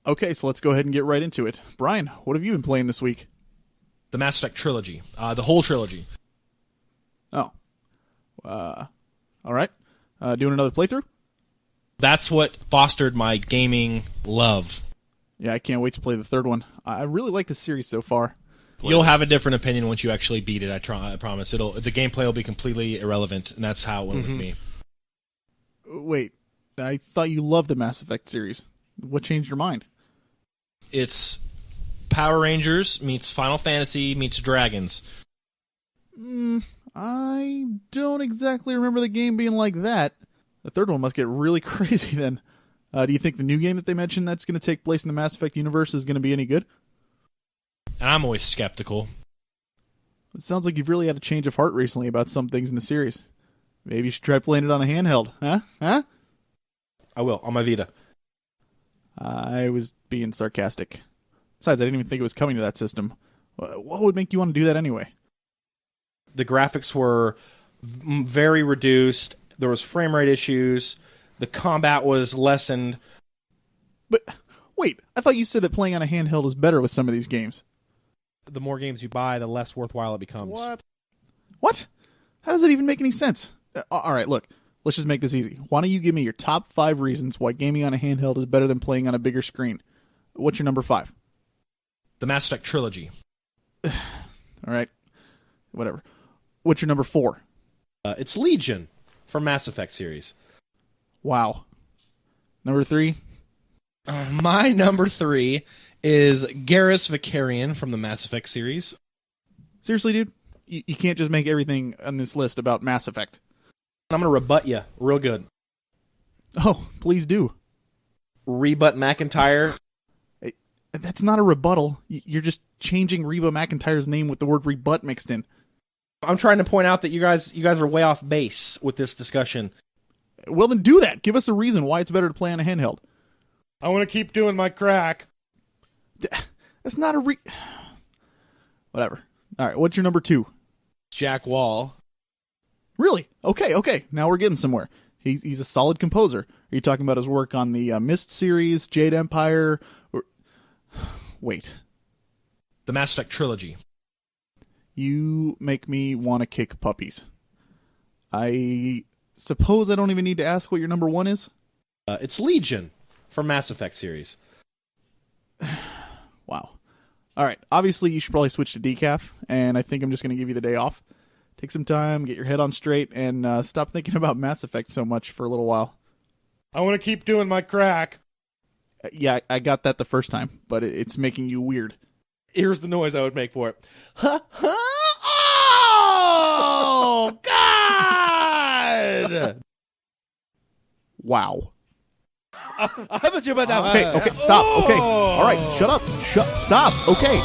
Okay, so let's go ahead and get right into it. Brian, what have you been playing this week? The Mass Effect trilogy. The whole trilogy. Oh. All right. Doing another playthrough? That's what fostered my gaming love. Yeah, I can't wait to play the third one. I really like the series so far. You'll have a different opinion once you actually beat it, I promise. The gameplay will be completely irrelevant, and that's how it went with me. Wait, I thought you loved the Mass Effect series. What changed your mind? It's Power Rangers meets Final Fantasy meets Dragons. I don't exactly remember the game being like that. The third one must get really crazy then. Do you think the new game that they mentioned that's going to take place in the Mass Effect universe is going to be any good? And I'm always skeptical. It sounds like you've really had a change of heart recently about some things in the series. Maybe you should try playing it on a handheld, huh? I will, on my Vita. I was being sarcastic. Besides, I didn't even think it was coming to that system. What would make you want to do that anyway? The graphics were very reduced. There was frame rate issues. The combat was lessened. But, wait, I thought you said that playing on a handheld is better with some of these games. The more games you buy, the less worthwhile it becomes. What? How does that even make any sense? All right, look, let's just make this easy. Why don't you give me your top 5 reasons why gaming on a handheld is better than playing on a bigger screen? What's your number 5? The Mass Effect trilogy. All right, whatever. What's your number 4? It's Legion from Mass Effect series. Wow. Number 3? My number 3 is Garrus Vicarian from the Mass Effect series. Seriously, dude? You can't just make everything on this list about Mass Effect. I'm going to rebut you real good. Oh, please do. Rebut McIntyre. That's not a rebuttal. You're just changing Reba McEntire's name with the word rebut mixed in. I'm trying to point out that you guys are way off base with this discussion. Well, then do that. Give us a reason why it's better to play on a handheld. I want to keep doing my crack. That's not a Whatever. All right, what's your number 2? Jack Wall. Really? Okay. Now we're getting somewhere. He's a solid composer. Are you talking about his work on the Myst series, Jade Empire? Wait. The Mass Effect trilogy. You make me want to kick puppies. I suppose I don't even need to ask what your number 1 is? It's Legion from Mass Effect series. Wow. All right. Obviously, you should probably switch to decaf, and I think I'm just going to give you the day off. Take some time, get your head on straight, and stop thinking about Mass Effect so much for a little while. I want to keep doing my crack. Yeah, I got that the first time, but it's making you weird. Here's the noise I would make for it. Oh, God! Wow. Okay, stop. Okay, all right, shut up. Stop. Okay.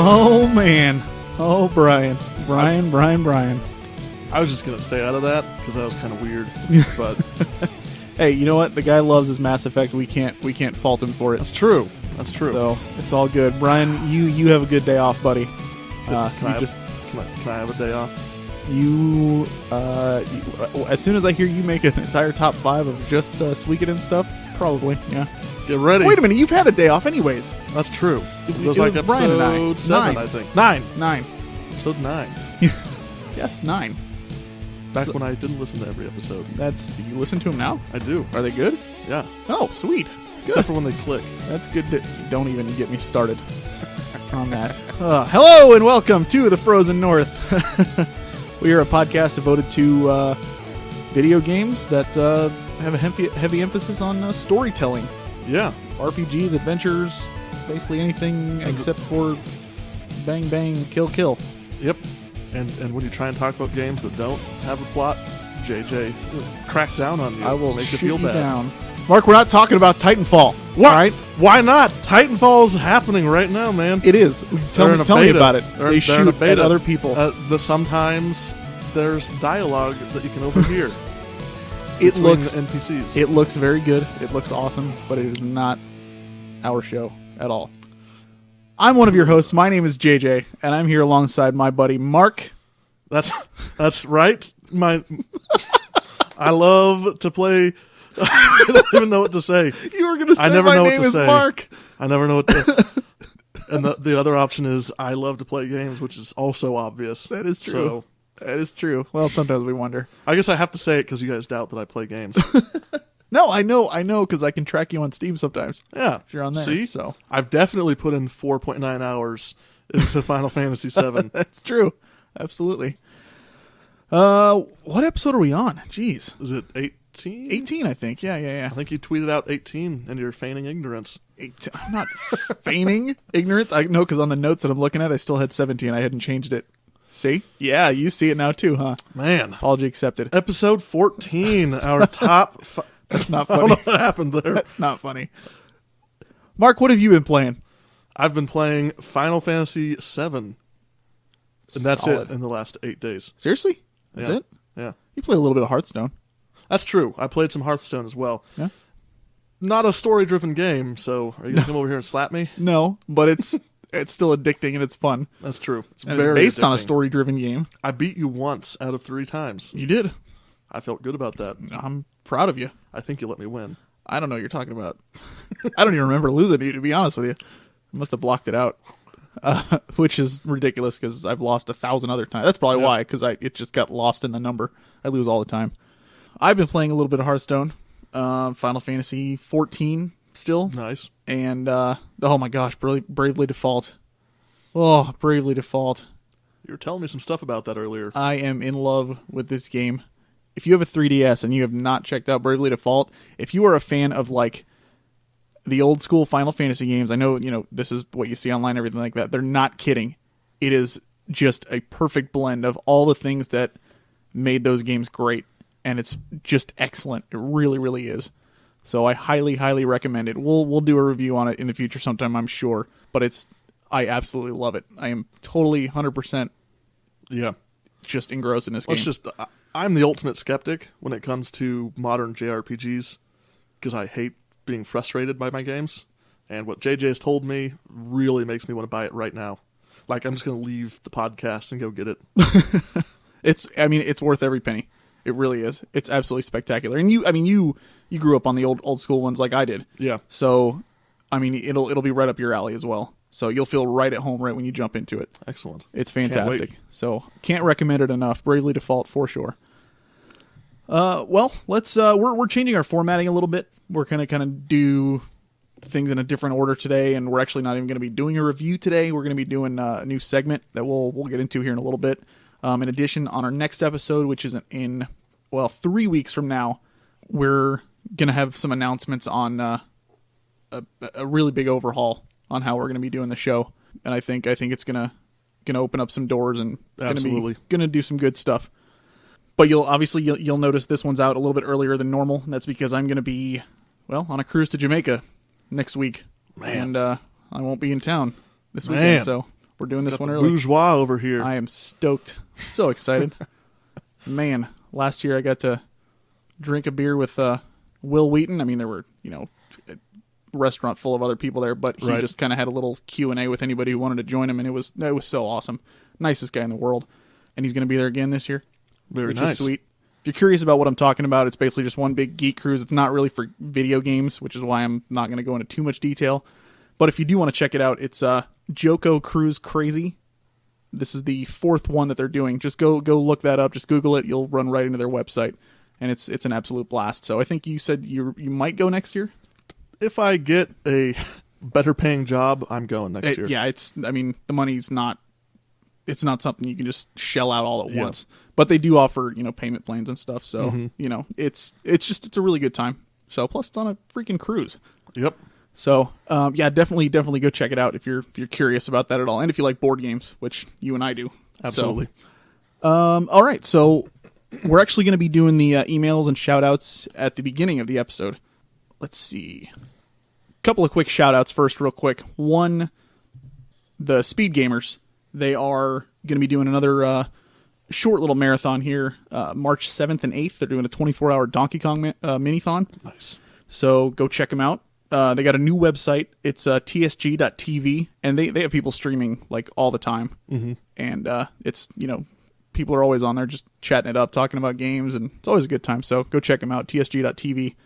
Oh, man. Oh, Brian. Brian. I was just going to stay out of that because that was kind of weird. But hey, you know what? The guy loves his Mass Effect. We can't fault him for it. that's true. So it's all good. Brian, you have a good day off, buddy. Can I have a day off? You as soon as I hear you make an entire top 5 of just Suikoden stuff, probably, yeah. Get ready. Wait a minute, you've had a day off anyways. That's true. It was was like Brian and I. episode 7, 9. I think. 9. Episode 9. Yes, 9. Back when I didn't listen to every episode. Do you listen to them now? I do. Are they good? Yeah. Oh, sweet. Good. Except for when they click. That's good. Don't even get me started on that. Hello and welcome to the Frozen North. We are a podcast devoted to video games that have a heavy emphasis on storytelling. Yeah. RPGs, adventures, basically anything except for bang, bang, kill, kill. Yep. And when you try and talk about games that don't have a plot, JJ cracks down on you. I will make shoot you feel bad. down. Mark, we're not talking about Titanfall. What? All right? Why not? Titanfall's happening right now, man. It is. Tell They're in me a beta. about it. They're They in a shoot at beta. other people. Sometimes there's dialogue that you can overhear. It between looks the NPCs. It looks very good. It looks awesome, but it is not our show at all. I'm one of your hosts. My name is JJ, and I'm here alongside my buddy Mark. That's right. I love to play. I don't even know what to say. You were going to say I never my know what name to is say. Mark. I never know what to. And the other option is I love to play games, which is also obvious. That is true. So, That is true. Well, sometimes we wonder. I guess I have to say it because you guys doubt that I play games. No, I know, because I can track you on Steam sometimes. Yeah, If you're on there. See, So I've definitely put in 4.9 hours into Final Fantasy VII. that's true. Absolutely. What episode are we on? Jeez. Is it 18? 18, I think. Yeah. I think you tweeted out 18, and you're feigning ignorance. 18. I'm not feigning ignorance. I know, because on the notes that I'm looking at, I still had 17. I hadn't changed it. See? Yeah, you see it now too, huh? Man, Apology accepted. episode 14, our top. That's not I don't know funny. what happened there. That's not funny. Mark, what have you been playing? I've been playing Final Fantasy VII, and that's Solid. it in the last 8 days. Seriously? That's Yeah. it? Yeah, You played a little bit of Hearthstone. that's true. I played some Hearthstone as well. Yeah. Not a story-driven game, so are you gonna come over here and slap me? No, but it's still addicting and it's fun. That's true. It's And very it's based on a addicting. story-driven game. I beat you once out of 3 times. You did. I felt good about that. I'm proud of you. I think you let me win. I don't know what you're talking about. I don't even remember losing to you, to be honest with you. I must have blocked it out, which is ridiculous because I've lost 1,000 other times. That's probably why, because it just got lost in the number. I lose all the time. I've been playing a little bit of Hearthstone, Final Fantasy 14 still, Nice. and oh my gosh, Bravely Default. Oh, Bravely Default. You were telling me some stuff about that earlier. I am in love with this game. If you have a 3DS and you have not checked out Bravely Default, if you are a fan of like the old school Final Fantasy games, I know, this is what you see online, everything like that. They're not kidding. It is just a perfect blend of all the things that made those games great, and it's just excellent. It really, really is. So I highly, highly recommend it. We'll do a review on it in the future sometime, I'm sure. But I absolutely love it. I am totally 100% Yeah. just engrossed in this game. I'm the ultimate skeptic when it comes to modern JRPGs because I hate being frustrated by my games. And what JJ has told me really makes me want to buy it right now. Like, I'm just going to leave the podcast and go get it. It's worth every penny. It really is. It's absolutely spectacular. And you grew up on the old school ones like I did. Yeah. So, it'll be right up your alley as well. So you'll feel right at home right when you jump into it. Excellent. It's Can't fantastic. wait. So can't recommend it enough. Bravely Default for sure. Well, let's we're changing our formatting a little bit. We're gonna kind of do things in a different order today, and we're actually not even going to be doing a review today. We're going to be doing a new segment that we'll get into here in a little bit. In addition, on our next episode, which is in 3 weeks from now, we're gonna have some announcements on a really big overhaul on how we're going to be doing the show, and I think it's gonna open up some doors and Absolutely. gonna do some good stuff. But you'll notice this one's out a little bit earlier than normal, and that's because I'm gonna be on a cruise to Jamaica next week, and I won't be in town this weekend, so we're doing this Got one the early. bourgeois over here. I am stoked, so excited. Man, last year I got to drink a beer with Will Wheaton. I mean, there were a restaurant full of other people there, but he Right. just kind of had a little Q&A with anybody who wanted to join him, and it was so awesome. Nicest guy in the world, and he's going to be there again this year. Very which nice. is sweet. If you're curious about what I'm talking about, it's basically just one big geek cruise. It's not really for video games, which is why I'm not going to go into too much detail. But if you do want to check it out, it's Joko Cruise Crazy. This is the 4th one that they're doing. Just go look that up. Just Google it. You'll run right into their website, and it's an absolute blast. So I think you said you might go next year. If I get a better paying job, I'm going next year. Yeah, the money's not. It's not something you can just shell out all at once. But they do offer payment plans and stuff. So it's a really good time. So plus it's on a freaking cruise. Yep. So definitely go check it out if you're curious about that at all, and if you like board games, which you and I do. Absolutely. So, all right, so we're actually going to be doing the emails and shout outs at the beginning of the episode. let's see. Couple of quick shout-outs first, real quick. One, the Speed Gamers. They are going to be doing another short little marathon here, March 7th and 8th. They're doing a 24-hour Donkey Kong mini-thon. Nice. So go check them out. They got a new website. It's tsg.tv, and they have people streaming like all the time. Mm-hmm. And it's, people are always on there just chatting it up, talking about games, and it's always a good time. So go check them out, tsg.tv,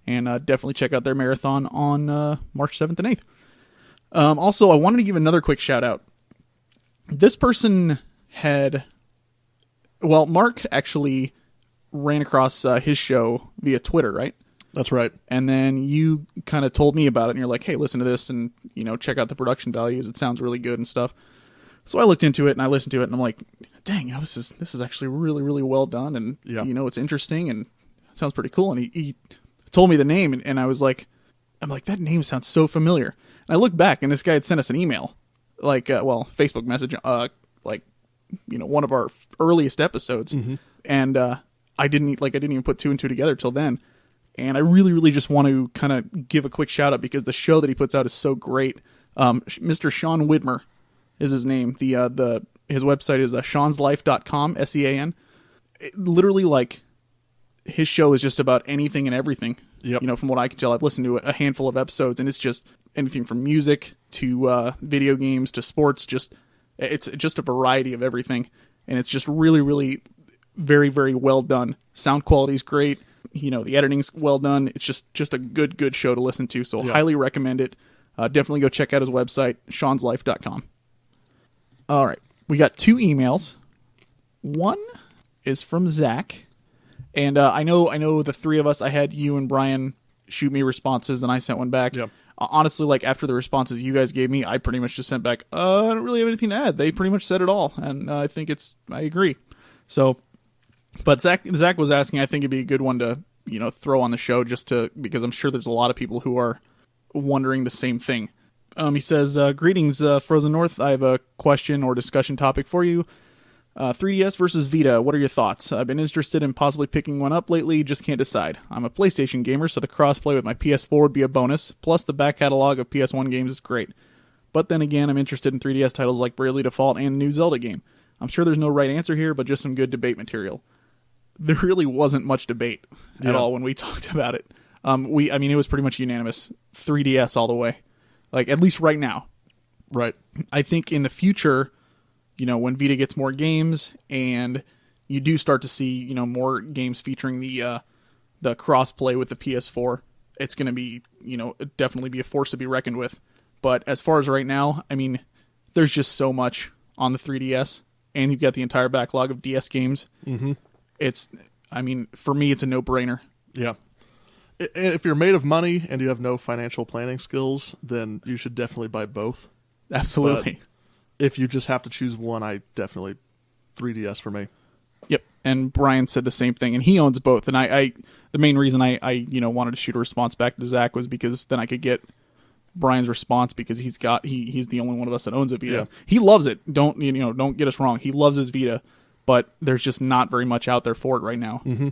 and definitely check out their marathon on March 7th and 8th. Also, I wanted to give another quick shout-out. This person Mark actually ran across his show via Twitter, right? That's right. And then you kind of told me about it, and you're like, hey, listen to this, and, check out the production values. It sounds really good and stuff. So I looked into it, and I listened to it, and I'm like, dang, this is actually really, really well done, and, it's interesting, and it sounds pretty cool. And he told me the name, and I was like, that name sounds so familiar. And I looked back, and this guy had sent us an email, Facebook message, one of our earliest episodes. Mm-hmm. And I didn't even put two and two together till then. And I really, really just want to kind of give a quick shout out because the show that he puts out is so great. Mr. Sean Widmer is his name. His website is seanslife.com, SEAN. Literally, his show is just about anything and everything. Yep. From what I can tell, I've listened to a handful of episodes, and it's just anything from music to video games to sports. It's just a variety of everything, and it's just really, really very, very well done. Sound quality is great. The editing's well done. It's just a good show to listen to. So highly recommend it. Definitely go check out his website, seanslife.com. All right. We got two emails. One is from Zach. And I know the three of us, I had you and Brian shoot me responses, and I sent one back. Yep. Honestly, after the responses you guys gave me, I pretty much just sent back, I don't really have anything to add. They pretty much said it all, and I agree. So, but Zach was asking, I think it'd be a good one to, throw on the show because I'm sure there's a lot of people who are wondering the same thing. He says, greetings, Frozen North. I have a question or discussion topic for you. 3DS versus Vita, what are your thoughts? I've been interested in possibly picking one up lately, just can't decide. I'm a PlayStation gamer, so the crossplay with my PS4 would be a bonus, plus the back catalog of PS1 games is great. But then again, I'm interested in 3DS titles like Bravely Default and the new Zelda game. I'm sure there's no right answer here, but just some good debate material. There really wasn't much debate at all when we talked about it. It was pretty much unanimous. 3DS all the way. At least right now. Right. I think in the future, when Vita gets more games and you do start to see, more games featuring the cross-play with the PS4, it's going to be, definitely be a force to be reckoned with. But as far as right now, there's just so much on the 3DS, and you've got the entire backlog of DS games. Mm-hmm. For me, it's a no-brainer. Yeah. If you're made of money and you have no financial planning skills, then you should definitely buy both. Absolutely. But if you just have to choose one, I definitely 3DS for me. Yep. And Brian said the same thing, and he owns both. And I the main reason I wanted to shoot a response back to Zach was because then I could get Brian's response because he's the only one of us that owns a Vita. Yeah. He loves it. Don't get us wrong. He loves his Vita, but there's just not very much out there for it right now. Mm-hmm.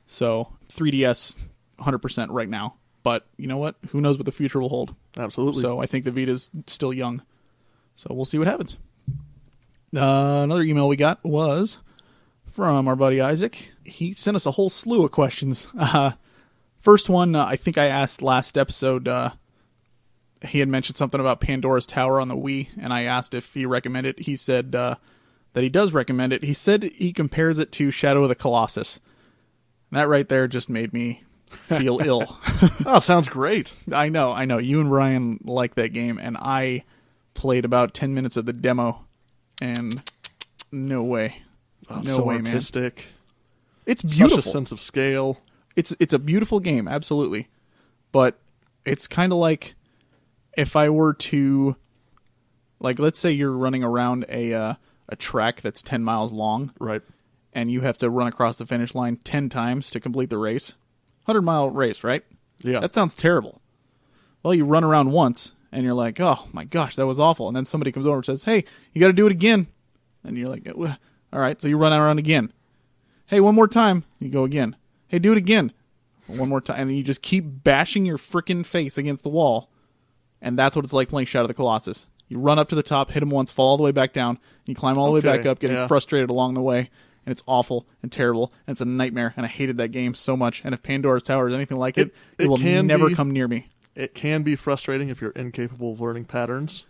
So 3DS 100% right now. But you know what? Who knows what the future will hold? Absolutely. So I think the Vita's still young. So we'll see what happens. Another email we got was from our buddy Isaac. He sent us a whole slew of questions. First one, I think I asked last episode. He had mentioned something about Pandora's Tower on the Wii, and I asked if he recommended it. He said that he does recommend it. He said he compares it to Shadow of the Colossus. And that right there just made me feel ill. Oh, sounds great. I know. You and Ryan like that game, and I played about 10 minutes of the demo, and no way. Oh, no way, artistic. Man. It's beautiful. Such a sense of scale. It's a beautiful game, absolutely. But it's kind of like if I were to, let's say you're running around a track that's 10 miles long. Right. And you have to run across the finish line 10 times to complete the race. 100-mile race, right? Yeah. That sounds terrible. Well, you run around once, and you're like, oh, my gosh, that was awful. And then somebody comes over and says, hey, you got to do it again. And you're like, all right, so you run around again. Hey, one more time. You go again. Hey, do it again. one more time, and then you just keep bashing your frickin' face against the wall, and that's what it's like playing Shadow of the Colossus. You run up to the top, hit him once, fall all the way back down, and you climb all the way back up, getting frustrated along the way, and it's awful and terrible, and it's a nightmare, and I hated that game so much, and if Pandora's Tower is anything like it will never come near me. It can be frustrating if you're incapable of learning patterns.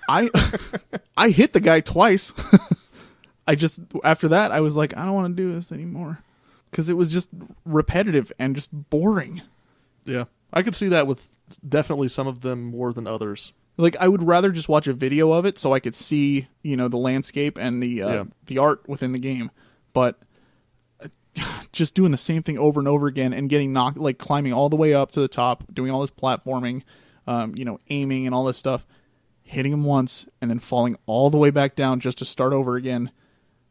I hit the guy twice. After that, I was like, I don't want to do this anymore. Because it was just repetitive and just boring. Yeah. I could see that with definitely some of them more than others. Like, I would rather just watch a video of it so I could see, the landscape and the art within the game. But just doing the same thing over and over again and getting knocked, like climbing all the way up to the top, doing all this platforming, aiming and all this stuff, hitting him once and then falling all the way back down just to start over again.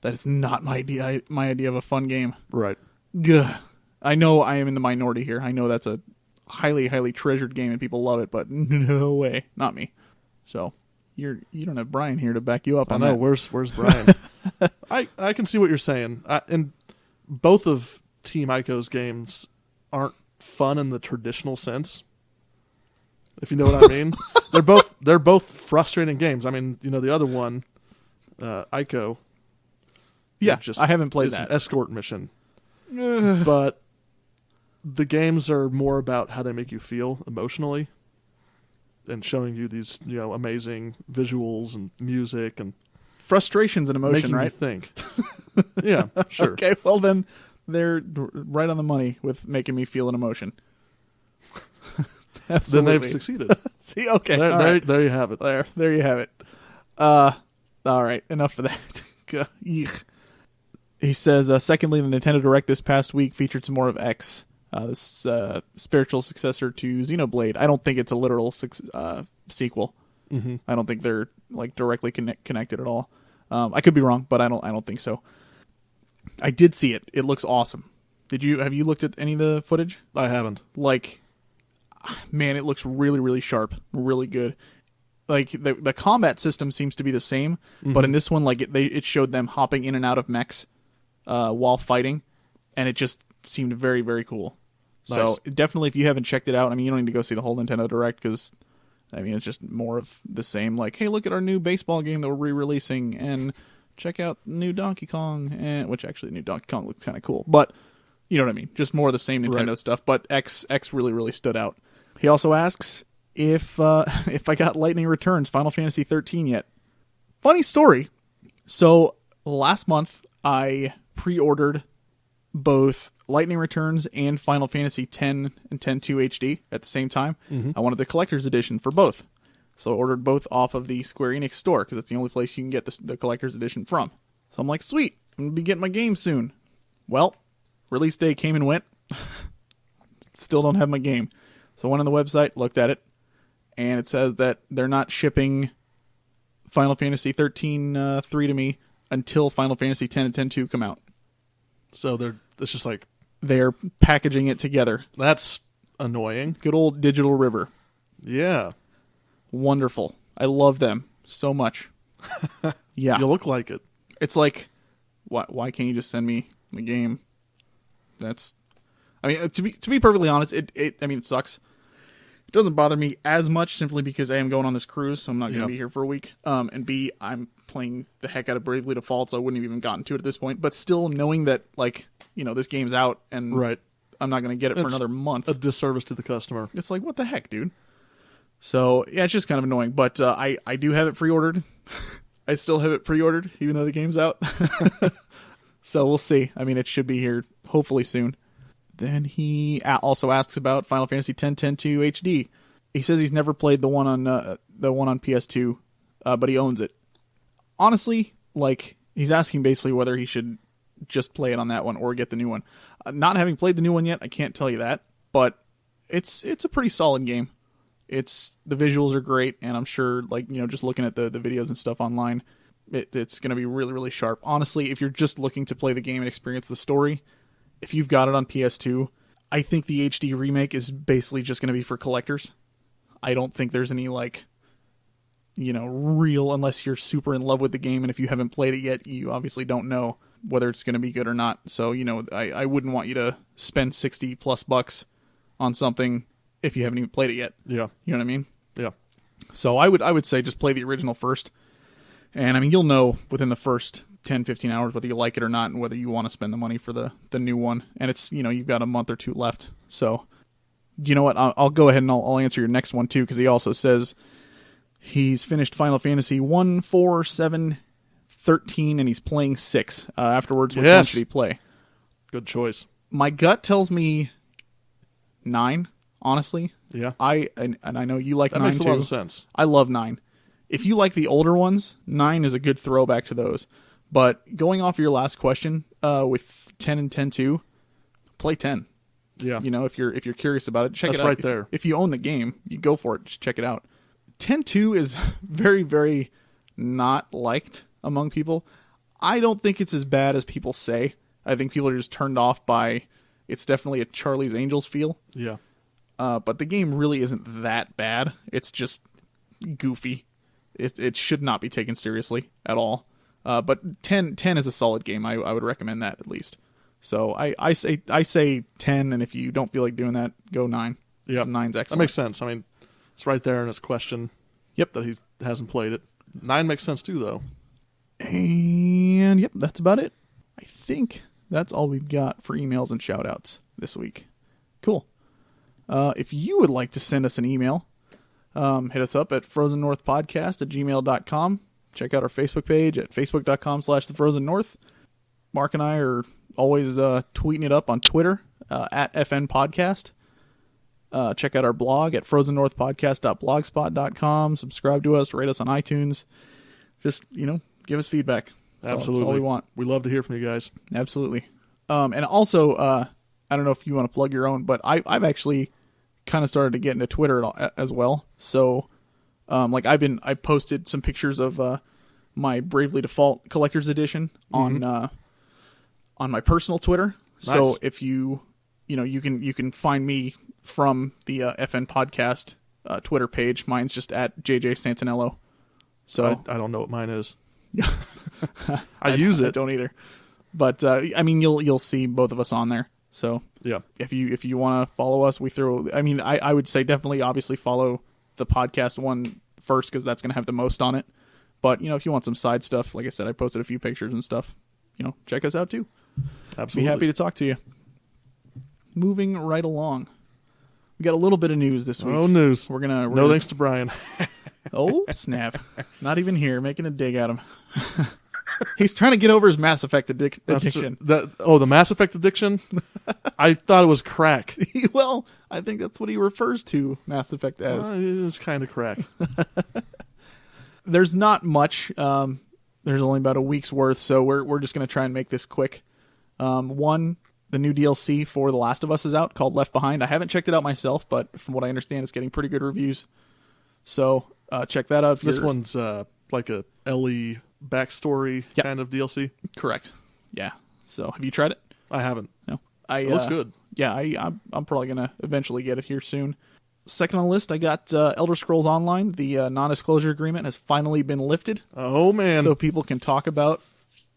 That is not my idea of a fun game. Right. Gah. I know I am in the minority here. I know that's a highly, highly treasured game and people love it, but no way. Not me. So you don't have Brian here to back you up on that. I know. Where's Brian? I can see what you're saying. And both of Team Ico's games aren't fun in the traditional sense. If you know what I mean. They're both frustrating games. I mean, the other one, Ico. Yeah, I haven't played that. It's an escort mission. But the games are more about how they make you feel emotionally and showing you these, amazing visuals and music and frustration's an emotion, making right? You think. Yeah, sure. Okay, well then they're right on the money with making me feel an emotion. Absolutely. Then they've succeeded. See, okay. There you have it. There you have it. All right, enough of that. Eek. He says, secondly, the Nintendo Direct this past week featured some more of X, this spiritual successor to Xenoblade. I don't think it's a literal sequel. Mm-hmm. I don't think they're directly connected at all. I could be wrong, but I don't think so. I did see it. It looks awesome. Have you looked at any of the footage? I haven't. Man, it looks really, really sharp, really good. The combat system seems to be the same, but in this one, it showed them hopping in and out of mechs while fighting, and it just seemed very, very cool. Nice. So definitely, if you haven't checked it out, you don't need to go see the whole Nintendo Direct because, it's just more of the same. Hey, look at our new baseball game that we're re-releasing, and check out new Donkey Kong, which actually new Donkey Kong looked kind of cool, but you know what I mean. Just more of the same Nintendo stuff. But X really, really stood out. He also asks if I got Lightning Returns Final Fantasy 13 yet. Funny story. So last month I pre-ordered both Lightning Returns and Final Fantasy X and X-2 HD at the same time. Mm-hmm. I wanted the collector's edition for both. So I ordered both off of the Square Enix store because it's the only place you can get the collector's edition from. So I'm like, sweet, I'm going to be getting my game soon. Well, release day came and went. Still don't have my game. So I went on the website, looked at it, and it says that they're not shipping Final Fantasy 13 3 to me until Final Fantasy X and X-2 come out. So it's just they're packaging it together. That's annoying. Good old Digital River. Yeah. Wonderful. I love them so much. Yeah. You look like it. It's why can't you just send me the game? That's, to be perfectly honest, it sucks. It doesn't bother me as much simply because A, I'm going on this cruise, so I'm not going to be here for a week. And B, I'm playing the heck out of Bravely Default, so I wouldn't have even gotten to it at this point. But still knowing that, this game's out and I'm not going to get it for another month. A disservice to the customer. It's what the heck, dude? So, yeah, it's just kind of annoying. But I do have it pre-ordered. I still have it pre-ordered, even though the game's out. So we'll see. it should be here hopefully soon. Then he also asks about Final Fantasy X X-2 HD. He says he's never played the one on PS2, but he owns it. Honestly, he's asking basically whether he should just play it on that one or get the new one. Not having played the new one yet, I can't tell you that, but it's a pretty solid game. The visuals are great, and I'm sure just looking at the videos and stuff online, it's going to be really, really sharp. Honestly, if you're just looking to play the game and experience the story, if you've got it on PS2, I think the HD remake is basically just going to be for collectors. I don't think there's any real, unless you're super in love with the game, and if you haven't played it yet, you obviously don't know. whether it's going to be good or not. So, you know, I wouldn't want you to spend $60+ on something if you haven't even played it yet. Yeah. You know what I mean? Yeah. So I would say just play the original first. And I mean, you'll know within the first 10, 15 hours whether you like it or not and whether you want to spend the money for the new one. And it's, you know, you've got a month or two left. So, you know what? I'll go ahead and I'll answer your next one too, because he also says he's finished Final Fantasy 1, 4, 7, 13, and he's playing 6. Afterwards, which one should he play? Good choice. My gut tells me 9, honestly. Yeah. And I know you like That 9 makes too. a lot of sense. I love 9. If you like the older ones, 9 is a good throwback to those. But going off your last question, with 10 and 10-2, play 10. Yeah. You know, if you're curious about it, check That's it out. right there. If you own the game, you go for it. Just check it out. 10-2 is very, very not liked among people. I don't think it's as bad as people say. I think people are just turned off by it's definitely a Charlie's Angels feel. Yeah. But the game really isn't that bad. It's just goofy. It should not be taken seriously at all. But 10 is a solid game. I would recommend that at least. So I say 10, and if you don't feel like doing that, go 9. Yeah. 9's excellent. That makes sense. I mean, it's right there in his question. Yep. That he hasn't played it. 9 makes sense too, though. And yep, that's about it. I think that's all we've got for emails and shout-outs this week. Cool. If you would like to send us an email, hit us up at frozennorthpodcast@gmail.com. Check out our Facebook page at facebook.com/thefrozennorth. Mark and I are always tweeting it up on Twitter at FN Podcast. Check out our blog at frozennorthpodcast.blogspot.com. Subscribe to us, rate us on iTunes. Just, you know, give us feedback. Absolutely. That's all we want. We love to hear from you guys. Absolutely. And also, I don't know if you want to plug your own, but I've actually kind of started to get into Twitter as well. So, I posted some pictures of my Bravely Default Collector's Edition on my personal Twitter. Nice. So if you can find me from the FN Podcast Twitter page. Mine's just at JJ Santinello. So I don't know what mine is. I use it. I don't either. But I mean, you'll see both of us on there. So yeah, if you want to follow us, I would say definitely, obviously follow the podcast one first because that's going to have the most on it. But you know, if you want some side stuff, like I said, I posted a few pictures and stuff. You know, check us out too. Absolutely. Be happy to talk to you. Moving right along, we got a little bit of news this week. Oh, news. We're gonna thanks to Brian. Oh, snap. Not even here, making a dig at him. He's trying to get over his Mass Effect addiction. The Mass Effect addiction? I thought it was crack. Well, I think that's what he refers to Mass Effect as. It was kind of crack. There's not much. There's only about a week's worth, so we're just going to try and make this quick. The new DLC for The Last of Us is out, called Left Behind. I haven't checked it out myself, but from what I understand, it's getting pretty good reviews. So check that out. This one's like a Ellie backstory kind of DLC? Correct. Yeah. So have you tried it? I haven't. No. It looks good. Yeah, I'm probably going to eventually get it here soon. Second on the list, I got Elder Scrolls Online. The non-disclosure agreement has finally been lifted. Oh, man. So people can talk about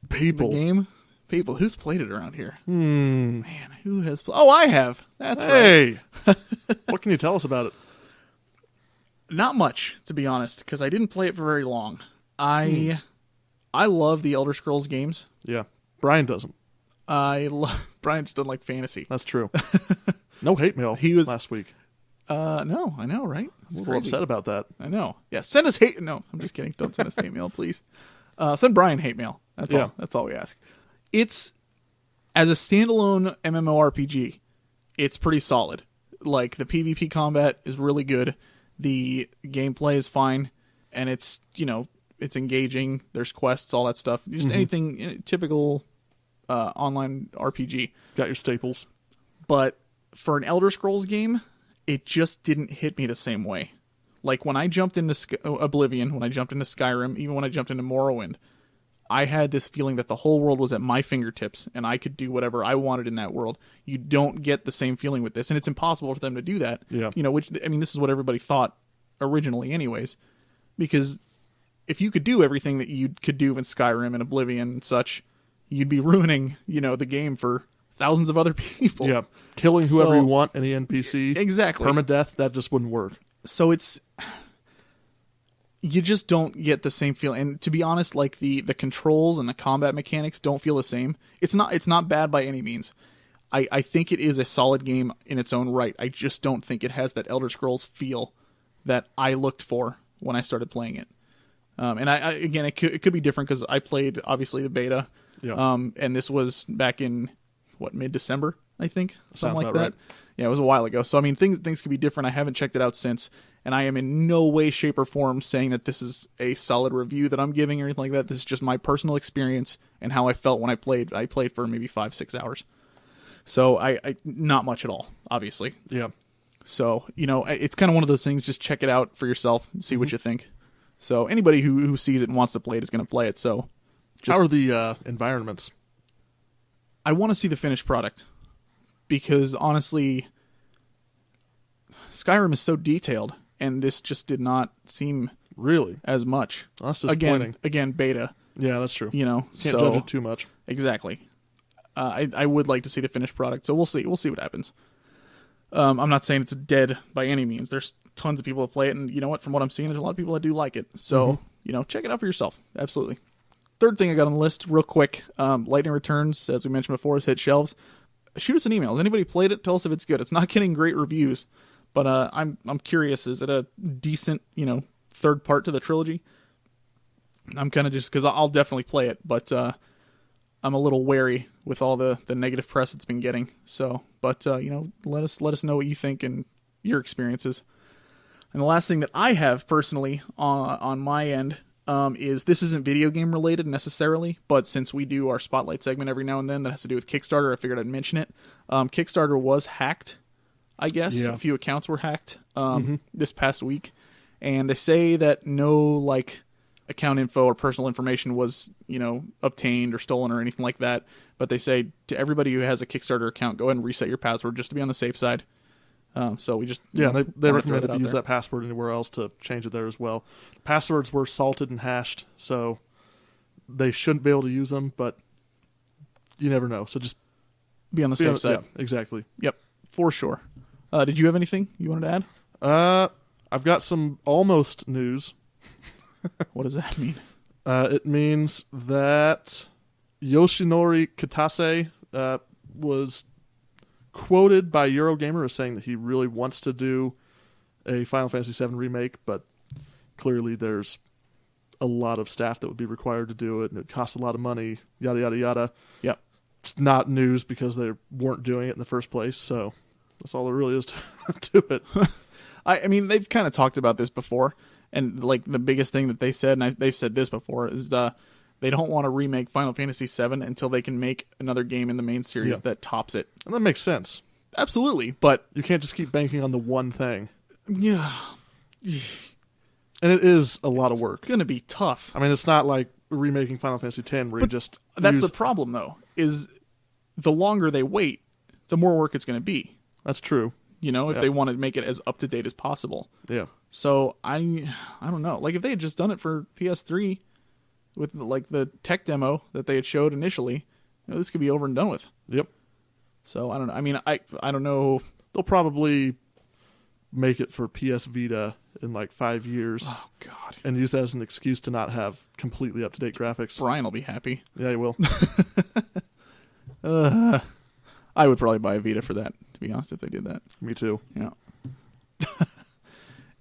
the the game. People. Who's played it around here? Man, who has played? Oh, I have. That's right. Hey. What can you tell us about it? Not much, to be honest, because I didn't play it for very long. I love the Elder Scrolls games. Yeah. Brian doesn't. Brian just doesn't like fantasy. That's true. No hate mail last week. No, I know, right? I was a little upset about that. I know. Yeah, send us hate. No, I'm just kidding. Don't send us hate mail, please. Send Brian hate mail. That's all. That's all we ask. It's, as a standalone MMORPG, it's pretty solid. Like, the PvP combat is really good. The gameplay is fine. And it's, it's engaging. There's quests, all that stuff. Just anything typical online RPG. Got your staples. But for an Elder Scrolls game, it just didn't hit me the same way. Like, when I jumped into Oblivion, when I jumped into Skyrim, even when I jumped into Morrowind, I had this feeling that the whole world was at my fingertips, and I could do whatever I wanted in that world. You don't get the same feeling with this, and it's impossible for them to do that. Yeah. This is what everybody thought originally anyways, because if you could do everything that you could do in Skyrim and Oblivion and such, you'd be ruining, the game for thousands of other people. Yeah, killing whoever So- you want, any NPC. Exactly. Permadeath, that just wouldn't work. So you just don't get the same feel. And to be honest, like the controls and the combat mechanics don't feel the same. It's not bad by any means. I think it is a solid game in its own right. I just don't think it has that Elder Scrolls feel that I looked for when I started playing it. And I again, it could be different because I played obviously the beta. Yeah. And this was back in mid-December, I think, something Sounds like about that. right. Yeah, it was a while ago. So I mean, things could be different. I haven't checked it out since, and I am in no way, shape, or form saying that this is a solid review that I'm giving or anything like that. This is just my personal experience and how I felt when I played. I played for maybe 5-6 hours. So I not much at all, obviously. Yeah. So, it's kind of one of those things, just check it out for yourself and see what you think. So anybody who sees it and wants to play it is going to play it. So How are the environments? I want to see the finished product because honestly, Skyrim is so detailed and this just did not seem Really? as much. Well, that's disappointing. Again, beta, Yeah, that's true. Can't Can't judge it too much. Exactly. I would like to see the finished product, so we'll see. We'll see what happens. I'm not saying it's dead by any means. There's tons of people that play it, and you know what? From what I'm seeing, there's a lot of people that do like it. So, check it out for yourself. Absolutely. Third thing I got on the list, real quick. Lightning Returns, as we mentioned before, has hit shelves. Shoot us an email. Has anybody played it? Tell us if it's good. It's not getting great reviews, but I'm curious. Is it a decent, third part to the trilogy? I'm kind of just because I'll definitely play it, but I'm a little wary with all the negative press it's been getting. So, but let us know what you think and your experiences. And the last thing that I have personally on my end is this isn't video game related necessarily, but since we do our spotlight segment every now and then that has to do with Kickstarter, I figured I'd mention it. Kickstarter was hacked, I guess. Yeah. A few accounts were hacked this past week, and they say that no account info or personal information was, obtained or stolen or anything like that. But they say to everybody who has a Kickstarter account, go ahead and reset your password just to be on the safe side. So we just Yeah, they wanna throw recommend if out you use there. that password anywhere else to change it there as well. Passwords were salted and hashed, so they shouldn't be able to use them, but you never know. So just Be on the be safe on- side. Yeah, exactly. Yep, for sure. Did you have anything you wanted to add? I've got some almost news. What does that mean? It means that Yoshinori Kitase was quoted by Eurogamer as saying that he really wants to do a Final Fantasy VII remake, but clearly there's a lot of staff that would be required to do it, and it costs a lot of money, yada, yada, yada. Yep. It's not news because they weren't doing it in the first place, so that's all there really is to it. I mean, they've kind of talked about this before, and the biggest thing that they said, and they've said this before, is they don't want to remake Final Fantasy VII until they can make another game in the main series Yeah. that tops it. And that makes sense. Absolutely, but You can't just keep banking on the one thing. yeah, And it is a lot of work. it's gonna be tough. I mean, it's not like remaking Final Fantasy X where you just That's use... the problem, though, is the longer they wait, the more work it's going to be. That's true. If they want to make it as up to date as possible. Yeah. So I don't know. If they had just done it for PS3 with the tech demo that they had showed initially, this could be over and done with. Yep. So I don't know. I mean, I don't know. They'll probably make it for PS Vita in 5 years Oh God, and use that as an excuse to not have completely up-to-date graphics. Brian will be happy. Yeah, he will. I would probably buy a Vita for that, to be honest, if they did that. Me too. Yeah.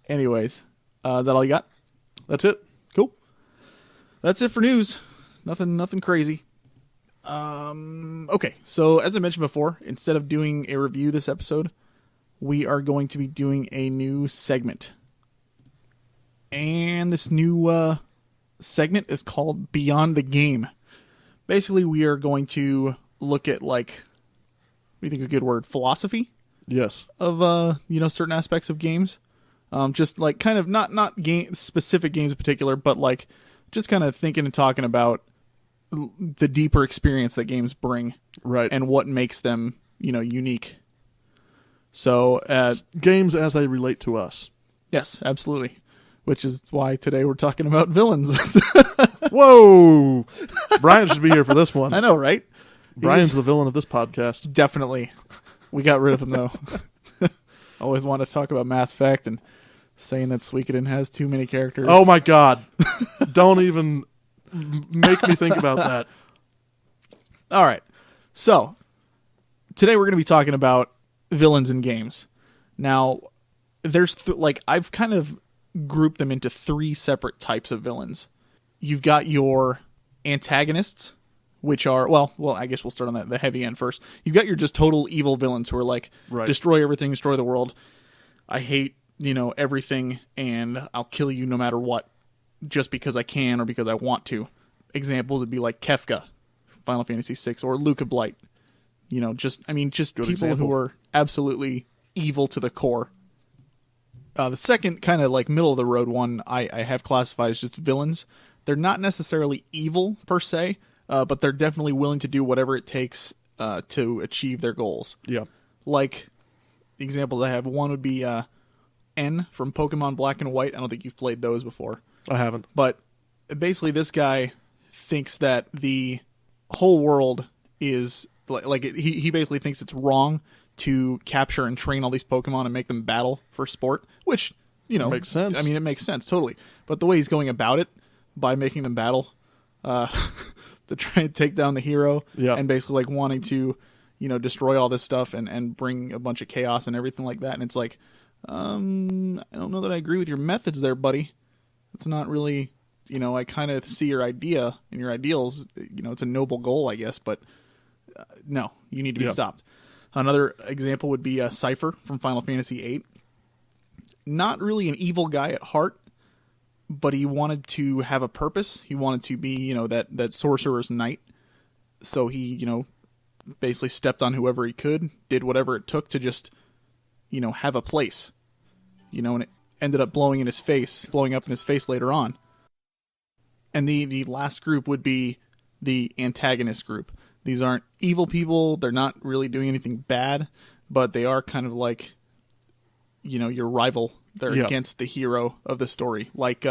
Anyways, is that all you got? That's it. Cool. That's it for news. Nothing crazy. Okay, so as I mentioned before, instead of doing a review this episode, we are going to be doing a new segment. And this new segment is called Beyond the Game. Basically, we are going to look at what do you think is a good word? Philosophy Yes. of certain aspects of games. Just kind of not game specific games in particular, but just kind of thinking and talking about the deeper experience that games bring, Right. and what makes them unique. So games as they relate to us. yes, absolutely. which is why today we're talking about villains. Whoa! Brian should be here for this one. I know, right? Brian's the villain of this podcast. Definitely. We got rid of him, though. Always want to talk about Mass Effect and saying that Suikoden has too many characters. Oh my god. Don't even make me think about that. All right. So, today we're going to be talking about villains in games. Now, there's I've kind of grouped them into three separate types of villains. You've got your antagonists, which are, well, I guess we'll start on the heavy end first. You've got your just total evil villains who are like, right. Destroy everything, destroy the world. I hate, everything, and I'll kill you no matter what, just because I can or because I want to. Examples would be like Kefka, Final Fantasy VI, or Luca Blight. Just Good people example. who are absolutely evil to the core. The second kind of like middle of the road one I have classified as just villains. They're not necessarily evil per se, but they're definitely willing to do whatever it takes to achieve their goals. Yeah. Like, the examples I have, one would be N from Pokemon Black and White. I don't think you've played those before. I haven't. But basically this guy thinks that the whole world is, he basically thinks it's wrong to capture and train all these Pokemon and make them battle for sport, which, makes sense. I mean, it makes sense, totally. But the way he's going about it, by making them battle, to try and take down the hero, and basically like wanting to, destroy all this stuff and bring a bunch of chaos and everything like that. And it's like, I don't know that I agree with your methods there, buddy. It's not really, I kind of see your idea and your ideals. It's a noble goal, I guess, but no, you need to be stopped. Another example would be Cypher from Final Fantasy VIII. Not really an evil guy at heart, but he wanted to have a purpose. He wanted to be, that sorcerer's knight. So he, basically stepped on whoever he could, did whatever it took to just, have a place. And it ended up blowing up in his face later on. And the last group would be the antagonist group. These aren't evil people. They're not really doing anything bad, but they are kind of like, your rival. They're against the hero of the story. Like,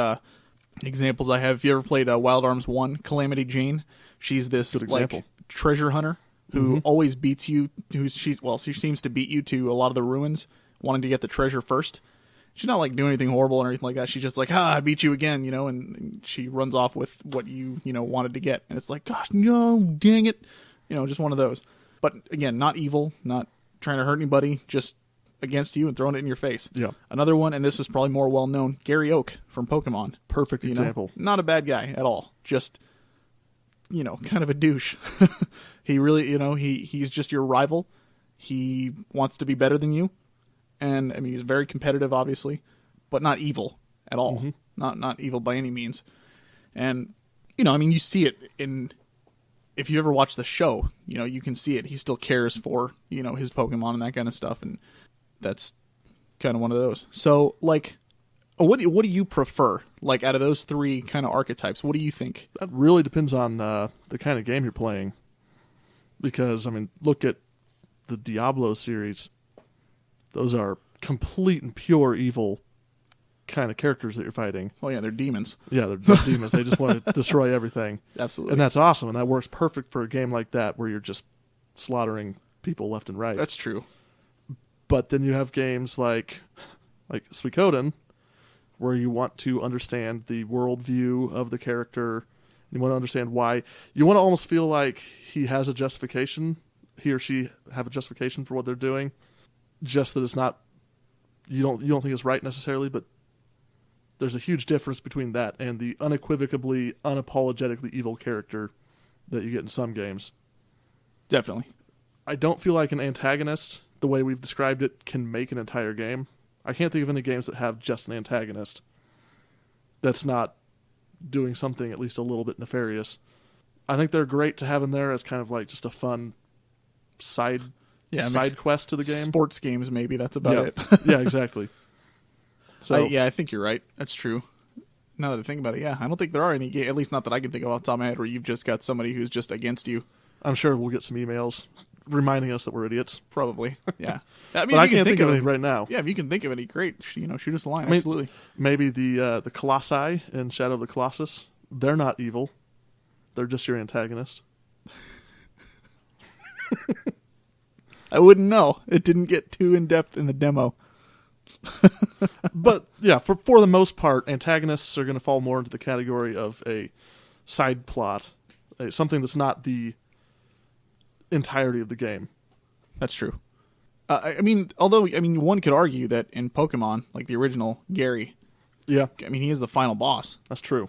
examples I have, if you ever played Wild Arms 1, Calamity Jane, she's this like treasure hunter who always beats you. She seems to beat you to a lot of the ruins, wanting to get the treasure first. She's not like doing anything horrible or anything like that. She's just like, I beat you again, and she runs off with what you, wanted to get. And it's like, gosh, no, dang it. Just one of those. But again, not evil, not trying to hurt anybody, just against you and throwing it in your face. Yeah. Another Another one, and this is probably more well known, Gary Oak from Pokemon. Perfect example. Not a bad guy at all. Just, kind of a douche. He really, he's just your rival. He wants to be better than you. And I mean, he's very competitive, obviously, but not evil at all. Not evil by any means. And, you see it in, if you ever watch the show, you can see it. He still cares for, his Pokemon and that kind of stuff. And that's kind of one of those. So, like, what do you prefer? Like, out of those three kind of archetypes, what do you think? That really depends on the kind of game you're playing. Because, I mean, look at the Diablo series. Those are complete and pure evil kind of characters that you're fighting. Oh, yeah, they're demons. Yeah, they're demons. They just want to destroy everything. Absolutely. And that's awesome, and that works perfect for a game like that where you're just slaughtering people left and right. That's true. But then you have games like Suikoden, where you want to understand the worldview of the character. You want to understand why. You want to almost feel like he has a justification. He or she have a justification for what they're doing. Just that it's not, you don't think it's right necessarily, but there's a huge difference between that and the unequivocally, unapologetically evil character that you get in some games. Definitely. I don't feel like an antagonist, the way we've described it, can make an entire game. I can't think of any games that have just an antagonist that's not doing something at least a little bit nefarious. I think they're great to have in there as kind of like just a fun side quest to the game. Sports games, maybe. That's about it. Yeah, exactly. So I think you're right. That's true. Now that I think about it, yeah. I don't think there are any, at least not that I can think of off the top of my head, where you've just got somebody who's just against you. I'm sure we'll get some emails reminding us that we're idiots. Probably. Yeah. I mean, But I can't think of any right now. Yeah, if you can think of any, great. Shoot us a line. I mean, Absolutely. Maybe the Colossi in Shadow of the Colossus. They're not evil. They're just your antagonist. I wouldn't know. It didn't get too in depth in the demo. But yeah, for the most part, antagonists are going to fall more into the category of a side plot, something that's not the entirety of the game. That's true. I mean, one could argue that in Pokemon, like the original Gary, Yeah, I mean, he is the final boss. that's true.